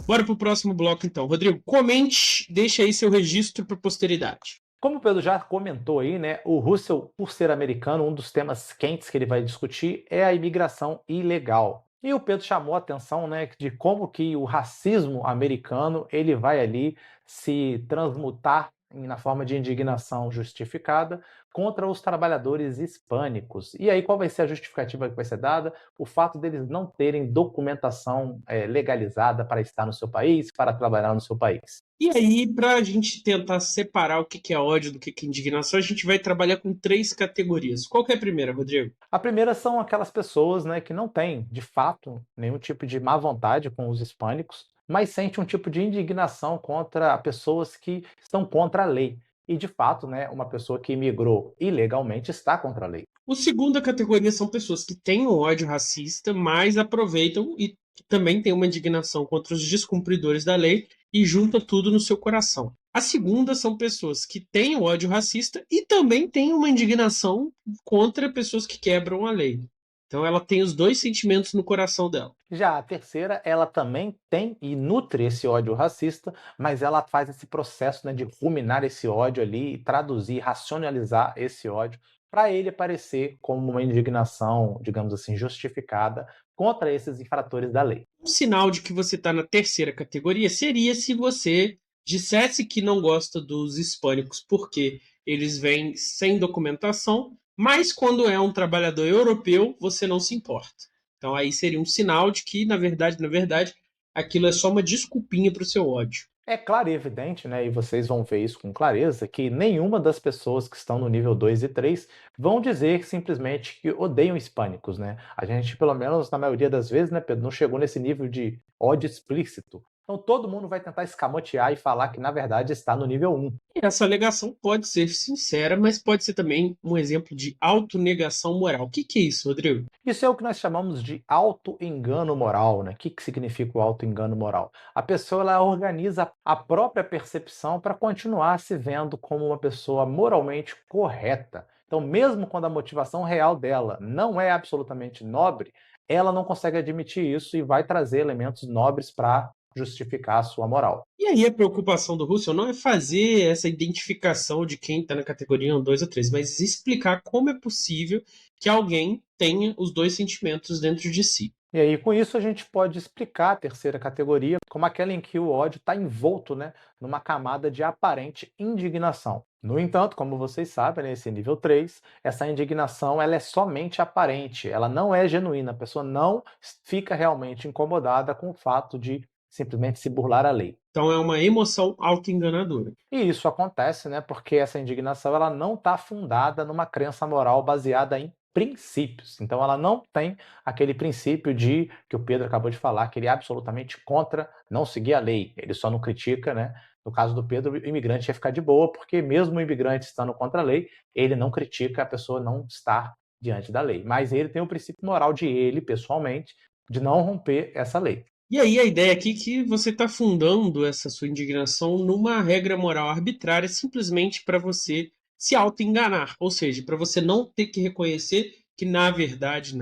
Bora pro próximo bloco, então. Rodrigo, comente, deixa aí seu registro para posteridade. Como o Pedro já comentou aí, né, o Russell, por ser americano, um dos temas quentes que ele vai discutir é a imigração ilegal. E o Pedro chamou a atenção, né, de como que o racismo americano, ele vai ali se transmutar na forma de indignação justificada contra os trabalhadores hispânicos. E aí qual vai ser a justificativa que vai ser dada? O fato deles não terem documentação, legalizada para estar no seu país, para trabalhar no seu país. E aí, para a gente tentar separar o que que é ódio do que é indignação, a gente vai trabalhar com três categorias. Qual que é a primeira, Rodrigo? A primeira são aquelas pessoas, né, que não têm, de fato, nenhum tipo de má vontade com os hispânicos, mas sente um tipo de indignação contra pessoas que estão contra a lei. E, de fato, né, uma pessoa que imigrou ilegalmente está contra a lei. O segunda categoria são pessoas que têm um ódio racista, mas aproveitam e também têm uma indignação contra os descumpridores da lei e junta tudo no seu coração. A segunda são pessoas que têm o ódio racista e também têm uma indignação contra pessoas que quebram a lei. Então ela tem os dois sentimentos no coração dela. Já a terceira, ela também tem e nutre esse ódio racista, mas ela faz esse processo, né, de ruminar esse ódio ali e traduzir, racionalizar esse ódio para ele parecer como uma indignação, digamos assim, justificada contra esses infratores da lei. Um sinal de que você está na terceira categoria seria se você dissesse que não gosta dos hispânicos porque eles vêm sem documentação, mas quando é um trabalhador europeu, você não se importa. Então aí seria um sinal de que, na verdade, aquilo é só uma desculpinha para o seu ódio. É claro e evidente, né, e vocês vão ver isso com clareza, que nenhuma das pessoas que estão no nível 2 e 3 vão dizer simplesmente que odeiam hispânicos, né? A gente, pelo menos na maioria das vezes, né, Pedro, não chegou nesse nível de ódio explícito. Então todo mundo vai tentar escamotear e falar que na verdade está no nível 1. E essa alegação pode ser sincera, mas pode ser também um exemplo de autonegação moral. O que que é isso, Rodrigo? Isso é o que nós chamamos de auto-engano moral, né? O que significa o auto-engano moral? A pessoa ela organiza a própria percepção para continuar se vendo como uma pessoa moralmente correta. Então, mesmo quando a motivação real dela não é absolutamente nobre, ela não consegue admitir isso e vai trazer elementos nobres para justificar a sua moral. E aí a preocupação do Russell não é fazer essa identificação de quem está na categoria 1, 2 ou 3, mas explicar como é possível que alguém tenha os dois sentimentos dentro de si. E aí, com isso, a gente pode explicar a terceira categoria como aquela em que o ódio está envolto, né, numa camada de aparente indignação. No entanto, como vocês sabem, nesse nível 3, essa indignação ela é somente aparente, ela não é genuína, a pessoa não fica realmente incomodada com o fato de simplesmente se burlar a lei. Então é uma emoção autoenganadora. E isso acontece, né, porque essa indignação ela não está fundada numa crença moral baseada em princípios. Então ela não tem aquele princípio de que o Pedro acabou de falar, que ele é absolutamente contra não seguir a lei. Ele só não critica, né? No caso do Pedro, o imigrante ia ficar de boa, porque mesmo o imigrante estando contra a lei, ele não critica a pessoa não estar diante da lei. Mas ele tem o princípio moral de ele, pessoalmente, de não romper essa lei. E aí a ideia aqui é que você está fundando essa sua indignação numa regra moral arbitrária simplesmente para você se auto-enganar, ou seja, para você não ter que reconhecer que na verdade,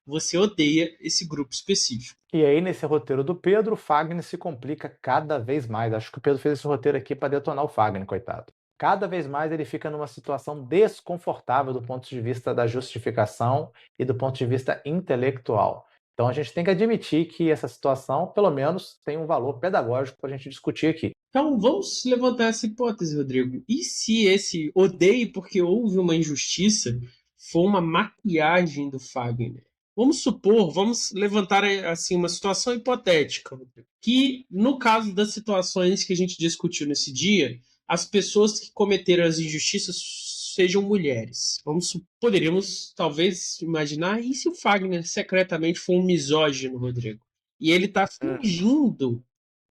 você odeia esse grupo específico. E aí, nesse roteiro do Pedro, o Fagner se complica cada vez mais. Acho que o Pedro fez esse roteiro aqui para detonar o Fagner, coitado. Cada vez mais ele fica numa situação desconfortável do ponto de vista da justificação e do ponto de vista intelectual. Então a gente tem que admitir que essa situação, pelo menos, tem um valor pedagógico para a gente discutir aqui. Então vamos levantar essa hipótese, Rodrigo. E se esse odeio porque houve uma injustiça for uma maquiagem do Fagner? Vamos supor, vamos levantar assim uma situação hipotética, Rodrigo, que no caso das situações que a gente discutiu nesse dia, as pessoas que cometeram as injustiças sejam mulheres. Poderíamos talvez imaginar, e se o Fagner secretamente for um misógino, Rodrigo? E ele está fingindo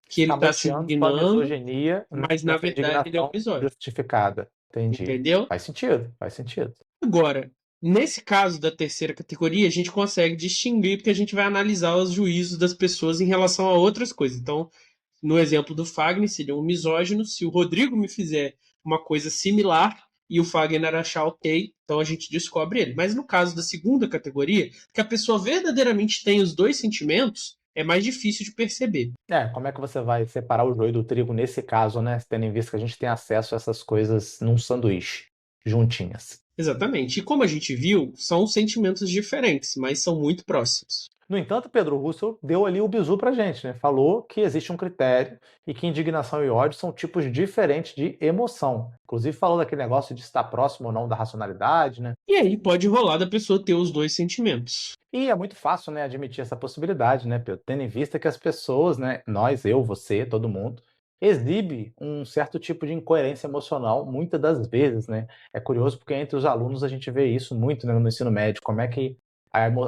que ele está se Escamoteando sua indignando, misoginia mas na nessa verdade ele é um indignação misógino. justificada. Entendi. Entendeu? Faz sentido, faz sentido. Agora, nesse caso da terceira categoria, a gente consegue distinguir porque a gente vai analisar os juízos das pessoas em relação a outras coisas. Então, no exemplo do Fagner, seria um misógino. Se o Rodrigo me fizer uma coisa similar e o Fagner achar ok, então a gente descobre ele. Mas no caso da segunda categoria, que a pessoa verdadeiramente tem os dois sentimentos, é mais difícil de perceber. Como é que você vai separar o joio do trigo nesse caso, né? Tendo em vista que a gente tem acesso a essas coisas num sanduíche, juntinhas. Exatamente. E como a gente viu, são sentimentos diferentes, mas são muito próximos. No entanto, Pedro Russell deu ali o bizu pra gente, né? Falou que existe um critério e que indignação e ódio são tipos diferentes de emoção. Inclusive falou daquele negócio de estar próximo ou não da racionalidade, né? E aí pode rolar da pessoa ter os dois sentimentos. E é muito fácil, né, admitir essa possibilidade, né, Pedro? Tendo em vista que as pessoas, né, nós, eu, você, todo mundo, exibe um certo tipo de incoerência emocional muitas das vezes, né? É curioso porque entre os alunos a gente vê isso muito, né, no ensino médio, como é que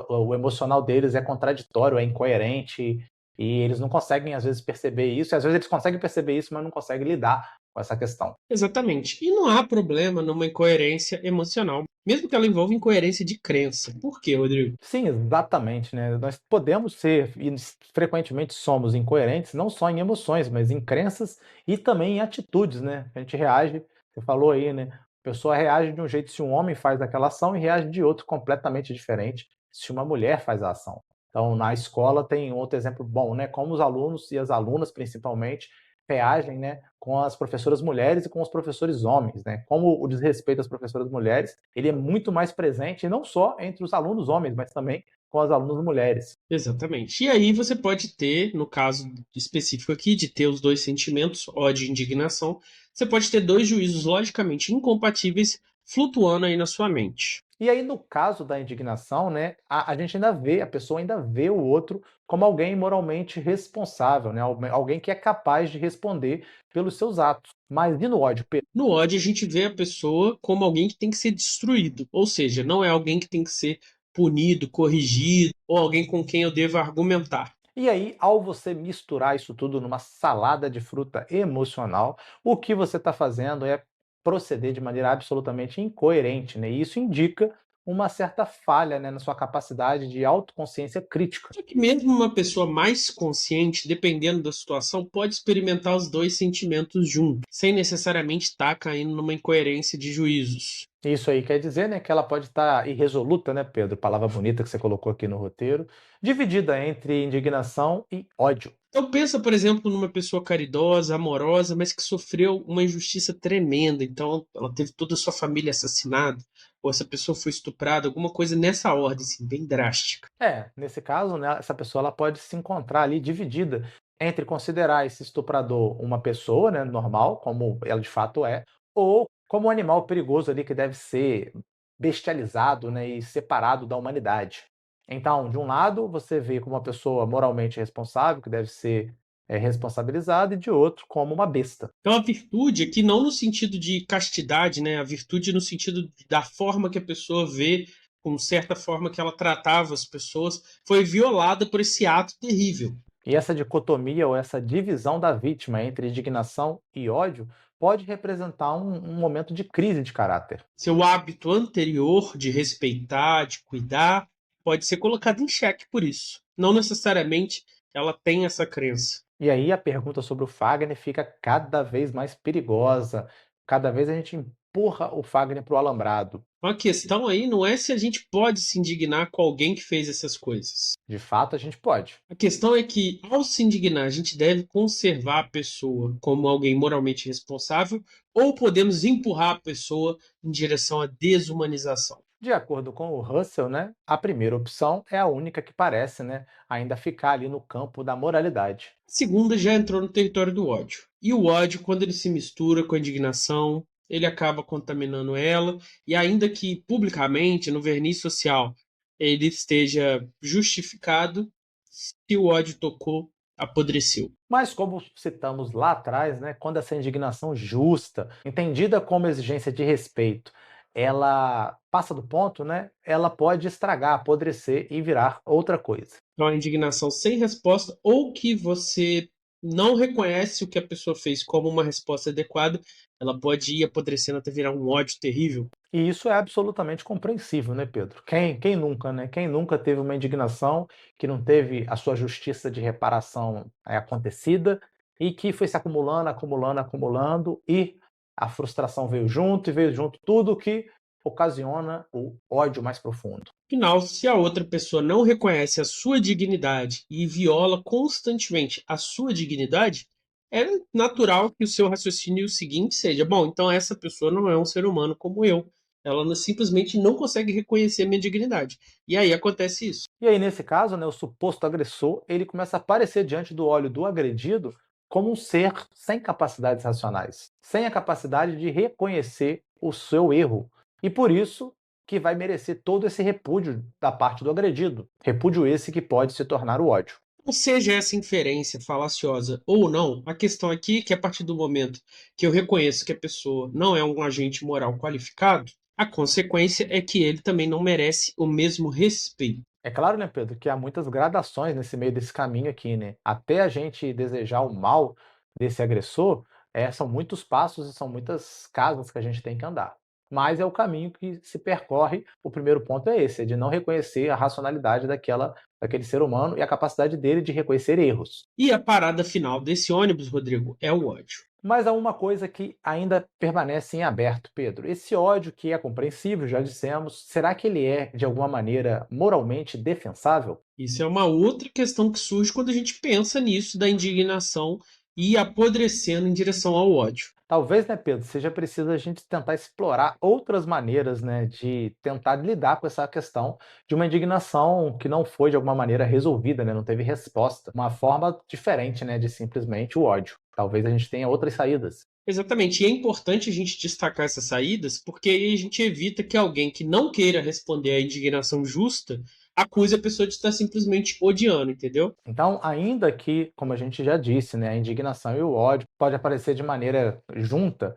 o emocional deles é contraditório, é incoerente, e eles não conseguem às vezes perceber isso, e às vezes eles conseguem perceber isso, mas não conseguem lidar com essa questão. Exatamente. E não há problema numa incoerência emocional, mesmo que ela envolva incoerência de crença. Por quê, Rodrigo? Sim, exatamente, né? Nós podemos ser, e frequentemente somos incoerentes, não só em emoções, mas em crenças e também em atitudes, né? A gente reage, você falou aí, né? A pessoa reage de um jeito se um homem faz aquela ação e reage de outro completamente diferente se uma mulher faz a ação. Então, na escola tem outro exemplo bom, né? Como os alunos e as alunas, principalmente, reagem, né, com as professoras mulheres e com os professores homens, né? Como o desrespeito às professoras mulheres, ele é muito mais presente não só entre os alunos homens, mas também com as alunas mulheres. Exatamente. E aí você pode ter, no caso específico aqui, de ter os dois sentimentos, ódio e indignação, você pode ter dois juízos logicamente incompatíveis flutuando aí na sua mente. E aí, no caso da indignação, né, a gente ainda vê, a pessoa ainda vê o outro como alguém moralmente responsável, né, alguém que é capaz de responder pelos seus atos. Mas e no ódio, Pedro? No ódio, a gente vê a pessoa como alguém que tem que ser destruído, ou seja, não é alguém que tem que ser punido, corrigido, ou alguém com quem eu devo argumentar. E aí, ao você misturar isso tudo numa salada de fruta emocional, o que você está fazendo é proceder de maneira absolutamente incoerente, né? E isso indica uma certa falha, né, na sua capacidade de autoconsciência crítica. Só que mesmo uma pessoa mais consciente, dependendo da situação, pode experimentar os dois sentimentos juntos, sem necessariamente estar caindo numa incoerência de juízos. Isso aí quer dizer, né, que ela pode estar irresoluta, né, Pedro? Palavra bonita que você colocou aqui no roteiro, dividida entre indignação e ódio. Então pensa, por exemplo, numa pessoa caridosa, amorosa, mas que sofreu uma injustiça tremenda. Então ela teve toda a sua família assassinada, ou essa pessoa foi estuprada, alguma coisa nessa ordem, assim, bem drástica. É, nesse caso, né, essa pessoa ela pode se encontrar ali dividida entre considerar esse estuprador uma pessoa, né, normal, como ela de fato é, ou como um animal perigoso ali que deve ser bestializado, né, e separado da humanidade. Então, de um lado, você vê como uma pessoa moralmente responsável, que deve ser responsabilizada, e de outro, como uma besta. Então a virtude aqui não no sentido de castidade, né? A virtude no sentido da forma que a pessoa vê, com certa forma que ela tratava as pessoas, foi violada por esse ato terrível. E essa dicotomia ou essa divisão da vítima entre indignação e ódio pode representar um momento de crise de caráter. Seu hábito anterior de respeitar, de cuidar, pode ser colocado em xeque por isso. Não necessariamente ela tem essa crença. E aí a pergunta sobre o Fagner fica cada vez mais perigosa. Cada vez a gente empurra o Fagner para o alambrado. A questão aí não é se a gente pode se indignar com alguém que fez essas coisas. De fato, a gente pode. A questão é que, ao se indignar, a gente deve conservar a pessoa como alguém moralmente responsável ou podemos empurrar a pessoa em direção à desumanização. De acordo com o Russell, né, a primeira opção é a única que parece, né, ainda ficar ali no campo da moralidade. A segunda já entrou no território do ódio. E o ódio, quando ele se mistura com a indignação, ele acaba contaminando ela, e ainda que publicamente, no verniz social, ele esteja justificado, se o ódio tocou, apodreceu. Mas como citamos lá atrás, né, quando essa indignação justa, entendida como exigência de respeito, ela passa do ponto, né, ela pode estragar, apodrecer e virar outra coisa. Então, a indignação sem resposta, ou que você não reconhece o que a pessoa fez como uma resposta adequada, ela pode ir apodrecendo até virar um ódio terrível. E isso é absolutamente compreensível, né, Pedro? Quem nunca, né? Quem nunca teve uma indignação que não teve a sua justiça de reparação acontecida e que foi se acumulando, acumulando, acumulando e a frustração veio junto e veio junto tudo que ocasiona o ódio mais profundo. Afinal, se a outra pessoa não reconhece a sua dignidade e viola constantemente a sua dignidade, é natural que o seu raciocínio seguinte seja: bom, então essa pessoa não é um ser humano como eu. Ela simplesmente não consegue reconhecer a minha dignidade. E aí acontece isso. E aí, nesse caso, né, o suposto agressor, ele começa a aparecer diante do olho do agredido como um ser sem capacidades racionais, sem a capacidade de reconhecer o seu erro. E por isso que vai merecer todo esse repúdio da parte do agredido. Repúdio esse que pode se tornar o ódio. Ou seja, essa inferência falaciosa ou não, a questão aqui é que a partir do momento que eu reconheço que a pessoa não é um agente moral qualificado, a consequência é que ele também não merece o mesmo respeito. É claro, né, Pedro, que há muitas gradações nesse meio desse caminho aqui, né? Até a gente desejar o mal desse agressor, são muitos passos e são muitas casas que a gente tem que andar. Mas é o caminho que se percorre. O primeiro ponto é esse, é de não reconhecer a racionalidade daquele ser humano e a capacidade dele de reconhecer erros. E a parada final desse ônibus, Rodrigo, é o ódio. Mas há uma coisa que ainda permanece em aberto, Pedro. Esse ódio que é compreensível, já dissemos, será que ele é, de alguma maneira, moralmente defensável? Isso é uma outra questão que surge quando a gente pensa nisso da indignação e apodrecendo em direção ao ódio. Talvez, né, Pedro, seja preciso a gente tentar explorar outras maneiras, né, de tentar lidar com essa questão de uma indignação que não foi de alguma maneira resolvida, né, não teve resposta. Uma forma diferente, né, de simplesmente o ódio. Talvez a gente tenha outras saídas. Exatamente, e é importante a gente destacar essas saídas, porque aí a gente evita que alguém que não queira responder à indignação justa acuse a pessoa de estar simplesmente odiando, entendeu? Então, ainda que, como a gente já disse, né, a indignação e o ódio pode aparecer de maneira junta,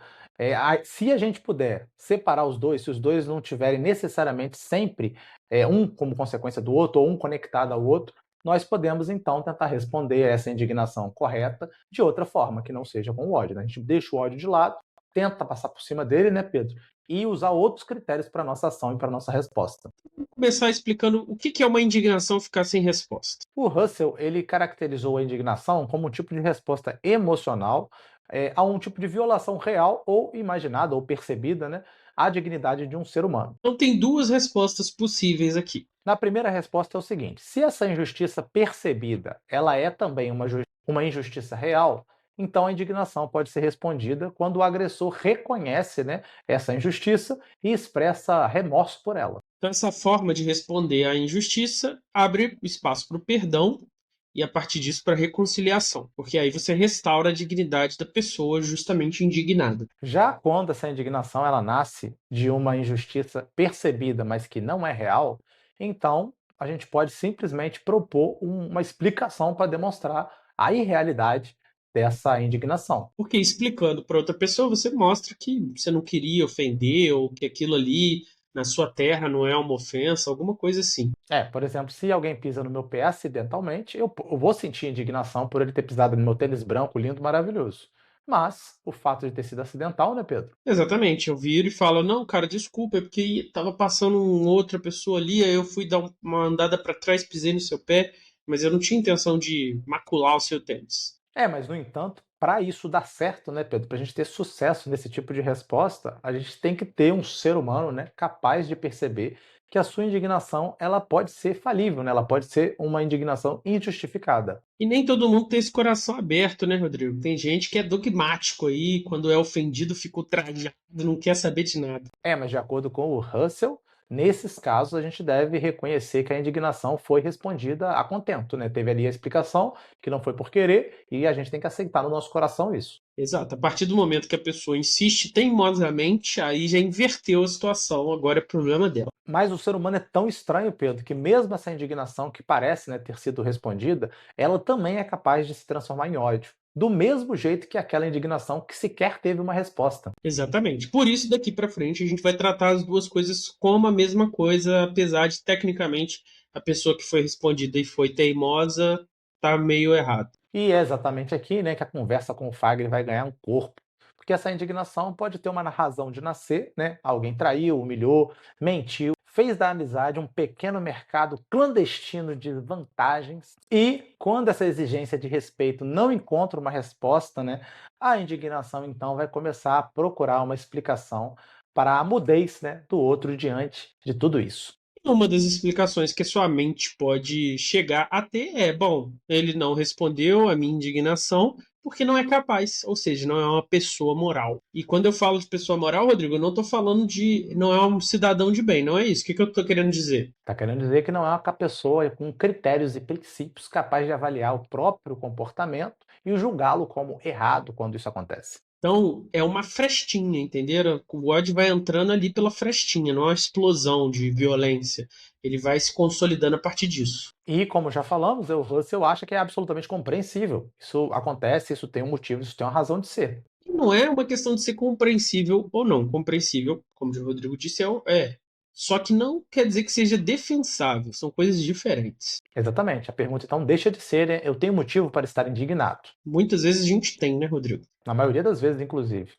se a gente puder separar os dois, se os dois não tiverem necessariamente sempre um como consequência do outro ou um conectado ao outro, nós podemos então tentar responder essa indignação correta de outra forma, que não seja com o ódio, né? A gente deixa o ódio de lado, tenta passar por cima dele, né, Pedro? E usar outros critérios para nossa ação e para nossa resposta. Vou começar explicando o que é uma indignação ficar sem resposta. O Russell, ele caracterizou a indignação como um tipo de resposta emocional a um tipo de violação real ou imaginada ou percebida, né, à dignidade de um ser humano. Então tem duas respostas possíveis aqui. Na primeira resposta é o seguinte: se essa injustiça percebida, ela é também uma injustiça real, então a indignação pode ser respondida quando o agressor reconhece, né, essa injustiça e expressa remorso por ela. Então essa forma de responder à injustiça abre espaço para o perdão e a partir disso para a reconciliação, porque aí você restaura a dignidade da pessoa justamente indignada. Já quando essa indignação ela nasce de uma injustiça percebida, mas que não é real, então a gente pode simplesmente propor uma explicação para demonstrar a irrealidade dessa indignação. Porque explicando para outra pessoa, você mostra que você não queria ofender ou que aquilo ali na sua terra não é uma ofensa, alguma coisa assim. Por exemplo, se alguém pisa no meu pé acidentalmente, eu vou sentir indignação por ele ter pisado no meu tênis branco, lindo, maravilhoso. Mas o fato de ter sido acidental, né, Pedro? Exatamente, eu viro e falo, não, cara, desculpa, é porque tava passando outra pessoa ali, aí eu fui dar uma andada para trás, pisei no seu pé, mas eu não tinha intenção de macular o seu tênis. Mas no entanto, para isso dar certo, né, Pedro, para a gente ter sucesso nesse tipo de resposta, a gente tem que ter um ser humano, né, capaz de perceber que a sua indignação ela pode ser falível, né, ela pode ser uma indignação injustificada. E nem todo mundo tem esse coração aberto, né, Rodrigo? Tem gente que é dogmático aí, quando é ofendido fica ultrajado, não quer saber de nada. Mas de acordo com o Russell, nesses casos a gente deve reconhecer que a indignação foi respondida a contento, né? Teve ali a explicação que não foi por querer e a gente tem que aceitar no nosso coração isso. Exato. A partir do momento que a pessoa insiste teimosamente, aí já inverteu a situação, agora é problema dela. Mas o ser humano é tão estranho, Pedro, que mesmo essa indignação que parece, né, ter sido respondida, ela também é capaz de se transformar em ódio. Do mesmo jeito que aquela indignação que sequer teve uma resposta. Exatamente. Por isso, daqui para frente, a gente vai tratar as duas coisas como a mesma coisa, apesar de, tecnicamente, a pessoa que foi respondida e foi teimosa tá meio errado. E é exatamente aqui, né, que a conversa com o Fagner vai ganhar um corpo. Porque essa indignação pode ter uma razão de nascer, né? Alguém traiu, humilhou, mentiu, fez da amizade um pequeno mercado clandestino de vantagens. E quando essa exigência de respeito não encontra uma resposta, né, a indignação então vai começar a procurar uma explicação para a mudez, né, do outro diante de tudo isso. Uma das explicações que a sua mente pode chegar a ter é: bom, ele não respondeu à minha indignação, porque não é capaz, ou seja, não é uma pessoa moral. E quando eu falo de pessoa moral, Rodrigo, eu não estou falando de não é um cidadão de bem, não é isso. O que eu estou querendo dizer? Está querendo dizer que não é uma pessoa com critérios e princípios capaz de avaliar o próprio comportamento e julgá-lo como errado quando isso acontece. Então, é uma frestinha, entenderam? O ódio vai entrando ali pela frestinha, não é uma explosão de violência. Ele vai se consolidando a partir disso. E, como já falamos, o Russell acha que é absolutamente compreensível. Isso acontece, isso tem um motivo, isso tem uma razão de ser. E não é uma questão de ser compreensível ou não. Compreensível, como o Rodrigo disse, é. Só que não quer dizer que seja defensável. São coisas diferentes. Exatamente. A pergunta então deixa de ser, eu tenho motivo para estar indignado. Muitas vezes a gente tem, né, Rodrigo? Na maioria das vezes, inclusive.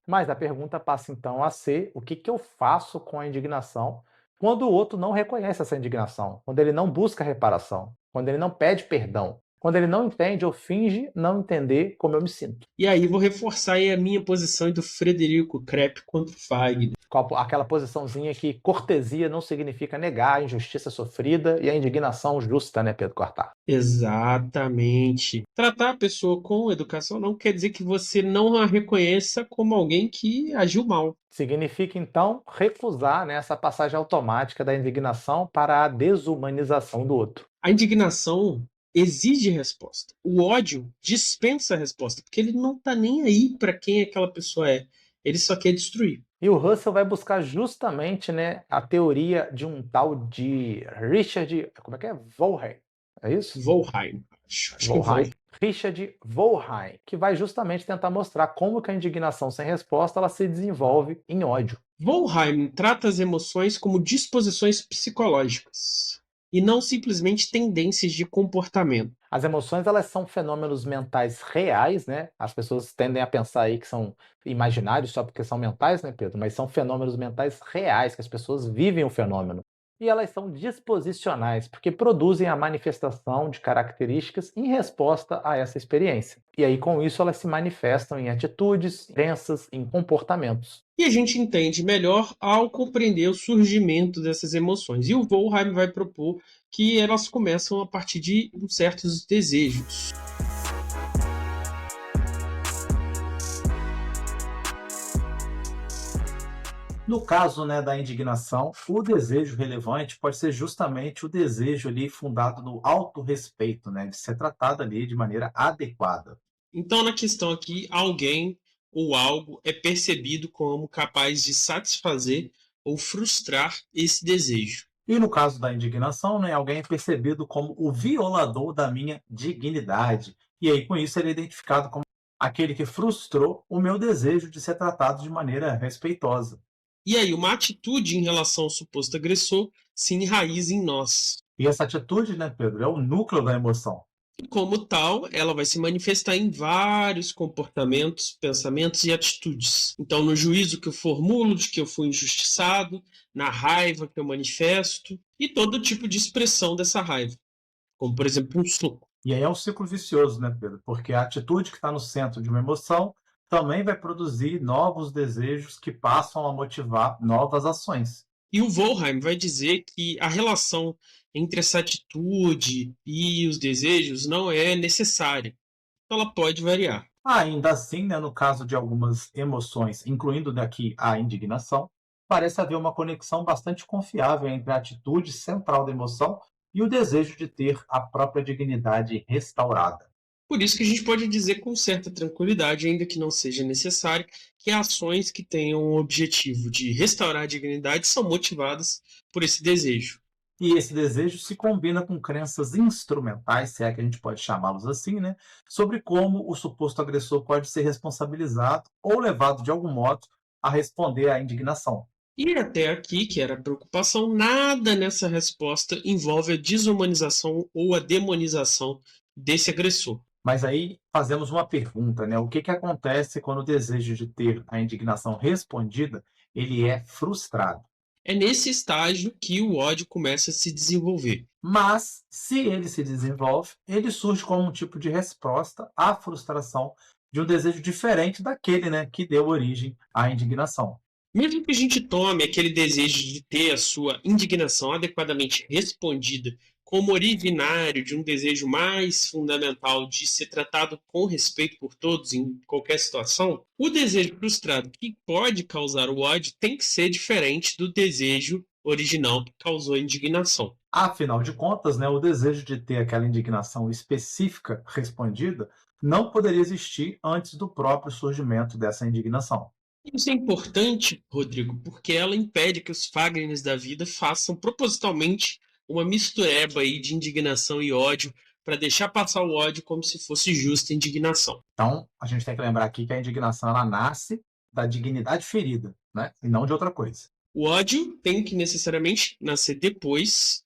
Mas a pergunta passa então a ser: o que eu faço com a indignação quando o outro não reconhece essa indignação, quando ele não busca reparação, quando ele não pede perdão, quando ele não entende ou finge não entender como eu me sinto? E aí vou reforçar aí a minha posição e do Frederico Krepp contra o Fagner. Aquela posiçãozinha que cortesia não significa negar a injustiça sofrida e a indignação justa, né, Pedro Cortar? Exatamente. Tratar a pessoa com educação não quer dizer que você não a reconheça como alguém que agiu mal. Significa, então, recusar, né, essa passagem automática da indignação para a desumanização do outro. A indignação exige resposta. O ódio dispensa a resposta, porque ele não está nem aí para quem aquela pessoa é. Ele só quer destruir. E o Russell vai buscar justamente, né, a teoria de um tal de Richard, como é que é? Volheim, é isso? Volheim. Acho que Volheim. Richard Volheim, que vai justamente tentar mostrar como que a indignação sem resposta ela se desenvolve em ódio. Volheim trata as emoções como disposições psicológicas e não simplesmente tendências de comportamento. As emoções, elas são fenômenos mentais reais, né? As pessoas tendem a pensar aí que são imaginários só porque são mentais, né, Pedro? Mas são fenômenos mentais reais, que as pessoas vivem o fenômeno. E elas são disposicionais, porque produzem a manifestação de características em resposta a essa experiência. E aí, com isso, elas se manifestam em atitudes, crenças, em comportamentos. E a gente entende melhor ao compreender o surgimento dessas emoções. E o Volheim vai propor que elas começam a partir de certos desejos. No caso, né, da indignação, o desejo relevante pode ser justamente o desejo ali fundado no autorrespeito, né, de ser tratado ali de maneira adequada. Então, na questão aqui, alguém ou algo é percebido como capaz de satisfazer ou frustrar esse desejo. E no caso da indignação, né, alguém é percebido como o violador da minha dignidade. E aí, com isso, ele é identificado como aquele que frustrou o meu desejo de ser tratado de maneira respeitosa. E aí, uma atitude em relação ao suposto agressor se enraiza em nós. E essa atitude, né, Pedro, é o núcleo da emoção. E como tal, ela vai se manifestar em vários comportamentos, pensamentos e atitudes. Então, no juízo que eu formulo de que eu fui injustiçado, na raiva que eu manifesto e todo tipo de expressão dessa raiva, como por exemplo um soco. E aí é um ciclo vicioso, né, Pedro? Porque a atitude que está no centro de uma emoção também vai produzir novos desejos que passam a motivar novas ações. E o Volheim vai dizer que a relação entre essa atitude e os desejos não é necessária. Ela pode variar. Ainda assim, né, no caso de algumas emoções, incluindo daqui a indignação, parece haver uma conexão bastante confiável entre a atitude central da emoção e o desejo de ter a própria dignidade restaurada. Por isso que a gente pode dizer com certa tranquilidade, ainda que não seja necessário, que ações que tenham o objetivo de restaurar a dignidade são motivadas por esse desejo. E esse desejo se combina com crenças instrumentais, se é que a gente pode chamá-los assim, né, sobre como o suposto agressor pode ser responsabilizado ou levado de algum modo a responder à indignação. E até aqui, que era a preocupação, nada nessa resposta envolve a desumanização ou a demonização desse agressor. Mas aí fazemos uma pergunta, né? O que acontece quando o desejo de ter a indignação respondida, ele é frustrado? É nesse estágio que o ódio começa a se desenvolver. Mas, se ele se desenvolve, ele surge como um tipo de resposta à frustração de um desejo diferente daquele, né, que deu origem à indignação. Mesmo que a gente tome aquele desejo de ter a sua indignação adequadamente respondida como originário de um desejo mais fundamental de ser tratado com respeito por todos em qualquer situação, o desejo frustrado que pode causar o ódio tem que ser diferente do desejo original que causou a indignação. Afinal de contas, né, o desejo de ter aquela indignação específica respondida não poderia existir antes do próprio surgimento dessa indignação. Isso é importante, Rodrigo, porque ela impede que os Fagners da vida façam propositalmente uma mistureba aí de indignação e ódio para deixar passar o ódio como se fosse justa indignação. Então, a gente tem que lembrar aqui que a indignação ela nasce da dignidade ferida, né, e não de outra coisa. O ódio tem que necessariamente nascer depois,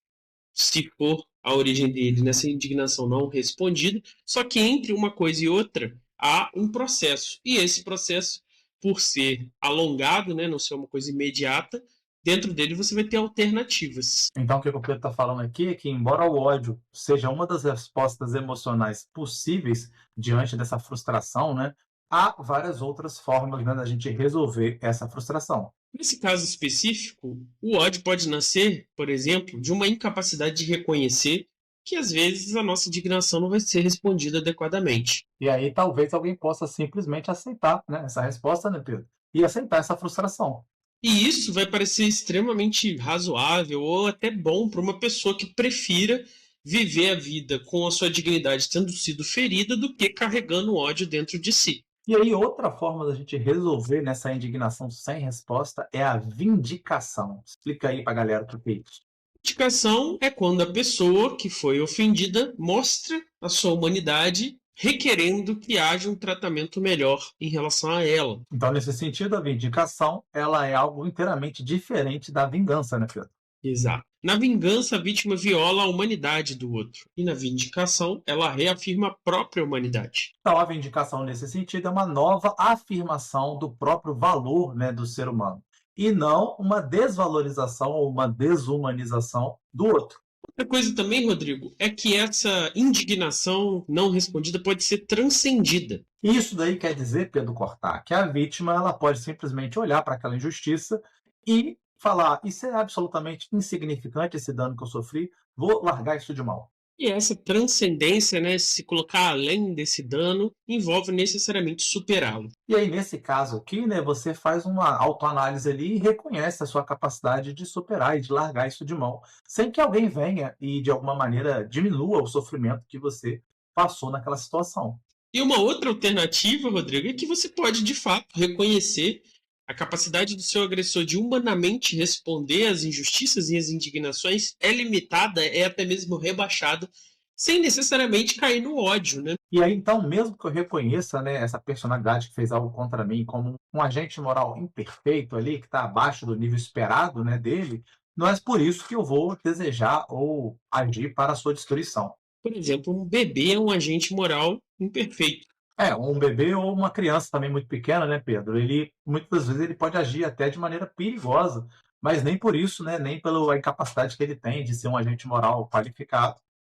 se for a origem dele nessa indignação não respondida, só que entre uma coisa e outra há um processo. E esse processo, por ser alongado, né, não ser uma coisa imediata, dentro dele você vai ter alternativas. Então, o que o Pedro está falando aqui é que, embora o ódio seja uma das respostas emocionais possíveis diante dessa frustração, né, há várias outras formas, né, da gente resolver essa frustração. Nesse caso específico, o ódio pode nascer, por exemplo, de uma incapacidade de reconhecer que às vezes a nossa indignação não vai ser respondida adequadamente. E aí talvez alguém possa simplesmente aceitar, né, essa resposta, né, Pedro? E aceitar essa frustração. E isso vai parecer extremamente razoável ou até bom para uma pessoa que prefira viver a vida com a sua dignidade tendo sido ferida do que carregando ódio dentro de si. E aí outra forma da gente resolver nessa indignação sem resposta é a vindicação. Explica aí pra galera o que é isso. Indicação é quando a pessoa que foi ofendida mostra a sua humanidade requerendo que haja um tratamento melhor em relação a ela. Então, nesse sentido, a vindicação, ela é algo inteiramente diferente da vingança, né, Pedro? Exato. Na vingança, a vítima viola a humanidade do outro. E na vindicação, ela reafirma a própria humanidade. Então, a vindicação, nesse sentido, é uma nova afirmação do próprio valor, né, do ser humano. E não uma desvalorização ou uma desumanização do outro. Outra coisa também, Rodrigo, é que essa indignação não respondida pode ser transcendida. Isso daí quer dizer, Pedro Cortá, que a vítima ela pode simplesmente olhar para aquela injustiça e falar: isso é absolutamente insignificante, esse dano que eu sofri, vou largar isso de mão. E essa transcendência, né, se colocar além desse dano, envolve necessariamente superá-lo. E aí, nesse caso aqui, né, você faz uma autoanálise ali e reconhece a sua capacidade de superar e de largar isso de mão, sem que alguém venha e, de alguma maneira, diminua o sofrimento que você passou naquela situação. E uma outra alternativa, Rodrigo, é que você pode, de fato, reconhecer a capacidade do seu agressor de humanamente responder às injustiças e às indignações é limitada, é até mesmo rebaixada, sem necessariamente cair no ódio, né? E aí, então, mesmo que eu reconheça, né, essa personalidade que fez algo contra mim como um agente moral imperfeito ali, que está abaixo do nível esperado, né, dele, não é por isso que eu vou desejar ou agir para a sua destruição. Por exemplo, um bebê é um agente moral imperfeito. É, um bebê ou uma criança também muito pequena, né, Pedro? Ele muitas vezes ele pode agir até de maneira perigosa, mas nem por isso, né, nem pela incapacidade que ele tem de ser um agente moral qualificado,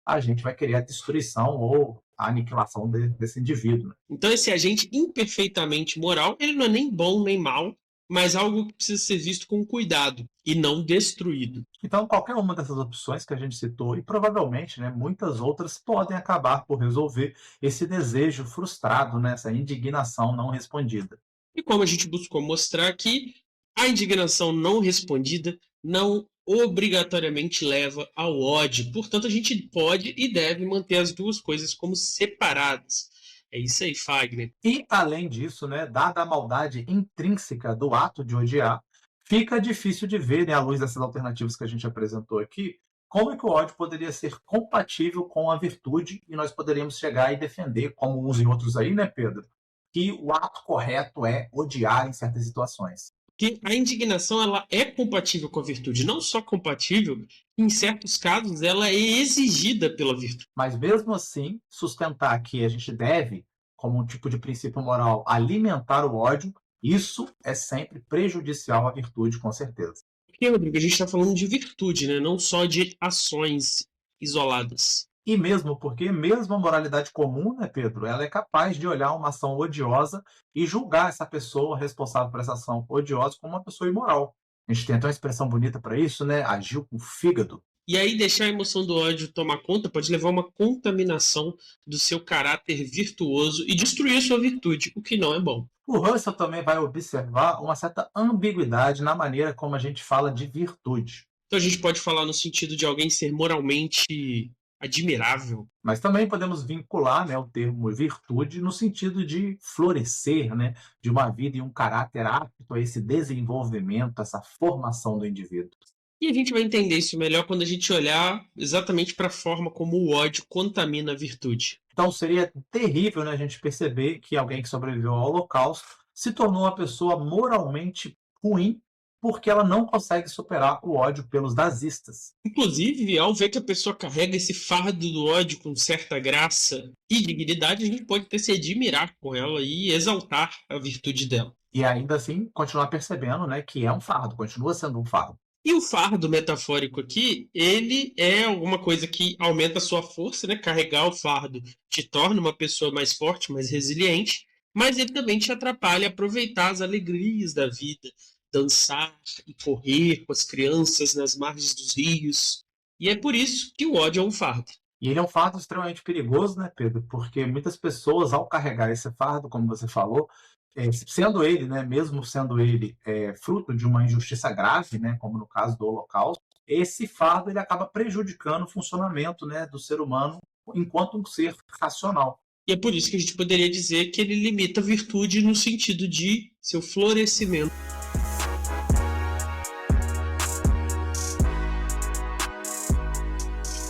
a gente vai querer a destruição ou a aniquilação desse indivíduo, né? Então, esse agente imperfeitamente moral, ele não é nem bom nem mal, mas algo que precisa ser visto com cuidado e não destruído. Então, qualquer uma dessas opções que a gente citou, e provavelmente, né, muitas outras, podem acabar por resolver esse desejo frustrado, né, essa indignação não respondida. E como a gente buscou mostrar aqui, a indignação não respondida não obrigatoriamente leva ao ódio. Portanto, a gente pode e deve manter as duas coisas como separadas. É isso aí, Fagner. E, além disso, né, dada a maldade intrínseca do ato de odiar, fica difícil de ver, né, à luz dessas alternativas que a gente apresentou aqui, como é que o ódio poderia ser compatível com a virtude e nós poderíamos chegar e defender, como uns e outros aí, né, Pedro, que o ato correto é odiar em certas situações. Que a indignação ela é compatível com a virtude, não só compatível, em certos casos ela é exigida pela virtude. Mas mesmo assim, sustentar que a gente deve, como um tipo de princípio moral, alimentar o ódio, isso é sempre prejudicial à virtude, com certeza. Porque, Rodrigo, a gente está falando de virtude, né? Não só de ações isoladas. E mesmo porque, mesmo a moralidade comum, né, Pedro, ela é capaz de olhar uma ação odiosa e julgar essa pessoa responsável por essa ação odiosa como uma pessoa imoral. A gente tem até uma expressão bonita para isso, né? Agiu com o fígado. E aí deixar a emoção do ódio tomar conta pode levar a uma contaminação do seu caráter virtuoso e destruir a sua virtude, o que não é bom. O Russell também vai observar uma certa ambiguidade na maneira como a gente fala de virtude. Então a gente pode falar no sentido de alguém ser moralmente admirável. Mas também podemos vincular, né, o termo virtude no sentido de florescer, né, de uma vida e um caráter apto a esse desenvolvimento, essa formação do indivíduo. E a gente vai entender isso melhor quando a gente olhar exatamente para a forma como o ódio contamina a virtude. Então seria terrível, né, a gente perceber que alguém que sobreviveu ao Holocausto se tornou uma pessoa moralmente ruim porque ela não consegue superar o ódio pelos nazistas. Inclusive, ao ver que a pessoa carrega esse fardo do ódio com certa graça e dignidade, a gente pode até se admirar com ela e exaltar a virtude dela. E ainda assim continuar percebendo, né, que é um fardo, continua sendo um fardo. E o fardo metafórico aqui, ele é alguma coisa que aumenta a sua força, né? Carregar o fardo te torna uma pessoa mais forte, mais resiliente, mas ele também te atrapalha a aproveitar as alegrias da vida, dançar e correr com as crianças nas margens dos rios. E é por isso que o ódio é um fardo. E ele é um fardo extremamente perigoso, né, Pedro? Porque muitas pessoas, ao carregar esse fardo, como você falou, sendo ele, né, mesmo sendo ele fruto de uma injustiça grave, né, como no caso do Holocausto, esse fardo ele acaba prejudicando o funcionamento, né, do ser humano enquanto um ser racional. E é por isso que a gente poderia dizer que ele limita a virtude no sentido de seu florescimento.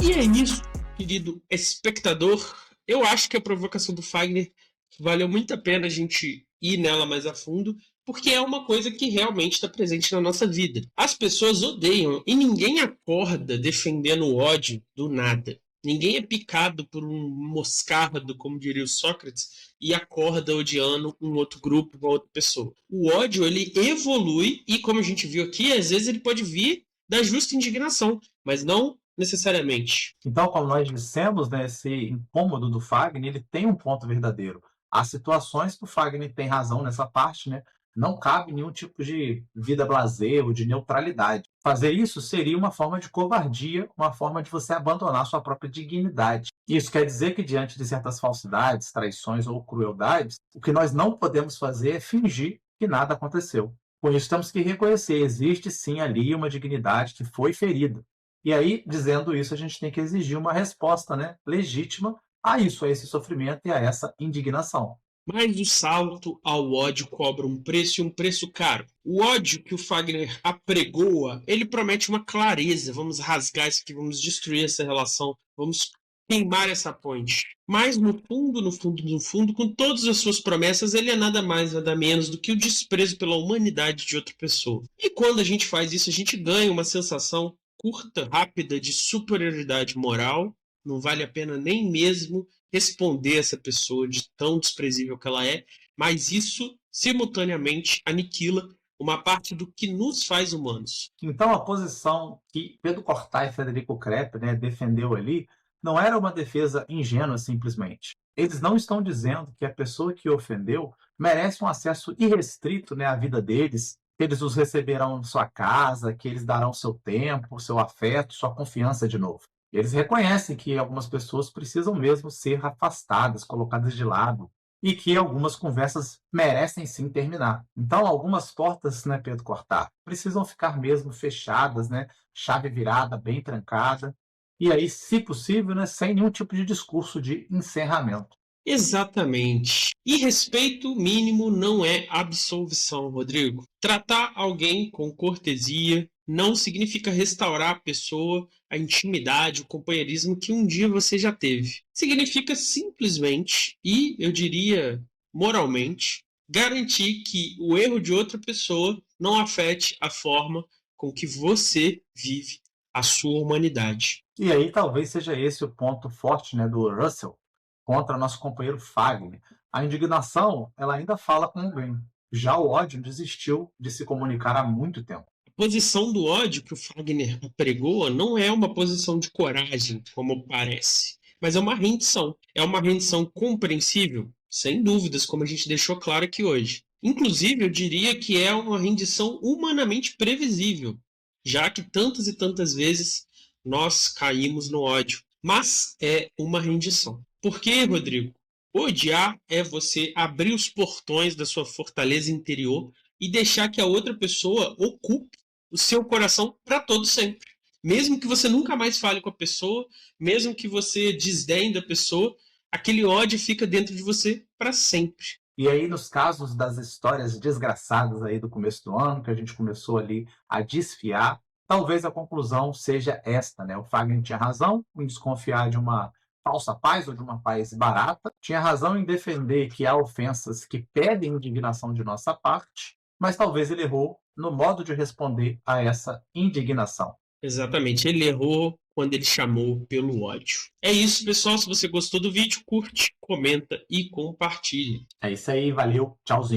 E é isso, querido espectador. Eu acho que a provocação do Fagner valeu muito a pena a gente ir nela mais a fundo, porque é uma coisa que realmente está presente na nossa vida. As pessoas odeiam e ninguém acorda defendendo o ódio do nada. Ninguém é picado por um moscardo, como diria o Sócrates, e acorda odiando um outro grupo, uma outra pessoa. O ódio, ele evolui e, como a gente viu aqui, às vezes ele pode vir da justa indignação, mas não necessariamente. Então, como nós dissemos, né, esse incômodo do Fagner, ele tem um ponto verdadeiro. Há situações que o Fagner tem razão nessa parte, né? Não cabe nenhum tipo de vida blazer ou de neutralidade. Fazer isso seria uma forma de covardia, uma forma de você abandonar sua própria dignidade. Isso quer dizer que, diante de certas falsidades, traições ou crueldades, o que nós não podemos fazer é fingir que nada aconteceu. Com isso, temos que reconhecer, existe sim ali uma dignidade que foi ferida. E aí, dizendo isso, a gente tem que exigir uma resposta, né, legítima a isso, a esse sofrimento e a essa indignação. Mas o salto ao ódio cobra um preço e um preço caro. O ódio que o Fagner apregoa, ele promete uma clareza. Vamos rasgar isso aqui, vamos destruir essa relação, vamos queimar essa ponte. Mas no fundo, no fundo, no fundo, com todas as suas promessas, ele é nada mais, nada menos do que o desprezo pela humanidade de outra pessoa. E quando a gente faz isso, a gente ganha uma sensação curta, rápida de superioridade moral. Não vale a pena nem mesmo responder essa pessoa de tão desprezível que ela é, mas isso simultaneamente aniquila uma parte do que nos faz humanos. Então, a posição que Pedro Cortá e Federico Krepp, né, defendeu ali não era uma defesa ingênua simplesmente. Eles não estão dizendo que a pessoa que ofendeu merece um acesso irrestrito, né, à vida deles, que eles os receberão em sua casa, que eles darão seu tempo, seu afeto, sua confiança de novo. Eles reconhecem que algumas pessoas precisam mesmo ser afastadas, colocadas de lado, e que algumas conversas merecem sim terminar. Então, algumas portas, né, Pedro Cortá, precisam ficar mesmo fechadas, né, chave virada, bem trancada, e aí, se possível, né, sem nenhum tipo de discurso de encerramento. Exatamente. E respeito mínimo não é absolvição, Rodrigo. Tratar alguém com cortesia não significa restaurar a pessoa, a intimidade, o companheirismo que um dia você já teve. Significa simplesmente, e eu diria moralmente, garantir que o erro de outra pessoa não afete a forma com que você vive a sua humanidade. E aí, talvez seja esse o ponto forte, né, do Russell contra nosso companheiro Fagner. A indignação, ela ainda fala com alguém. Já o ódio desistiu de se comunicar há muito tempo. A posição do ódio que o Fagner apregoa não é uma posição de coragem, como parece, mas é uma rendição. É uma rendição compreensível, sem dúvidas, como a gente deixou claro aqui hoje. Inclusive, eu diria que é uma rendição humanamente previsível, já que tantas e tantas vezes nós caímos no ódio. Mas é uma rendição. Por quê, Rodrigo? Odiar é você abrir os portões da sua fortaleza interior e deixar que a outra pessoa ocupe o seu coração para todo sempre. Mesmo que você nunca mais fale com a pessoa, mesmo que você desdenhe da pessoa, aquele ódio fica dentro de você para sempre. E aí, nos casos das histórias desgraçadas aí do começo do ano, que a gente começou ali a desfiar, talvez a conclusão seja esta, né? O Fagner tinha razão em desconfiar de uma falsa paz ou de uma paz barata, tinha razão em defender que há ofensas que pedem indignação de nossa parte, mas talvez ele errou no modo de responder a essa indignação. Exatamente, ele errou quando ele chamou pelo ódio. É isso, pessoal. Se você gostou do vídeo, curte, comenta e compartilhe. É isso aí, valeu, tchauzinho.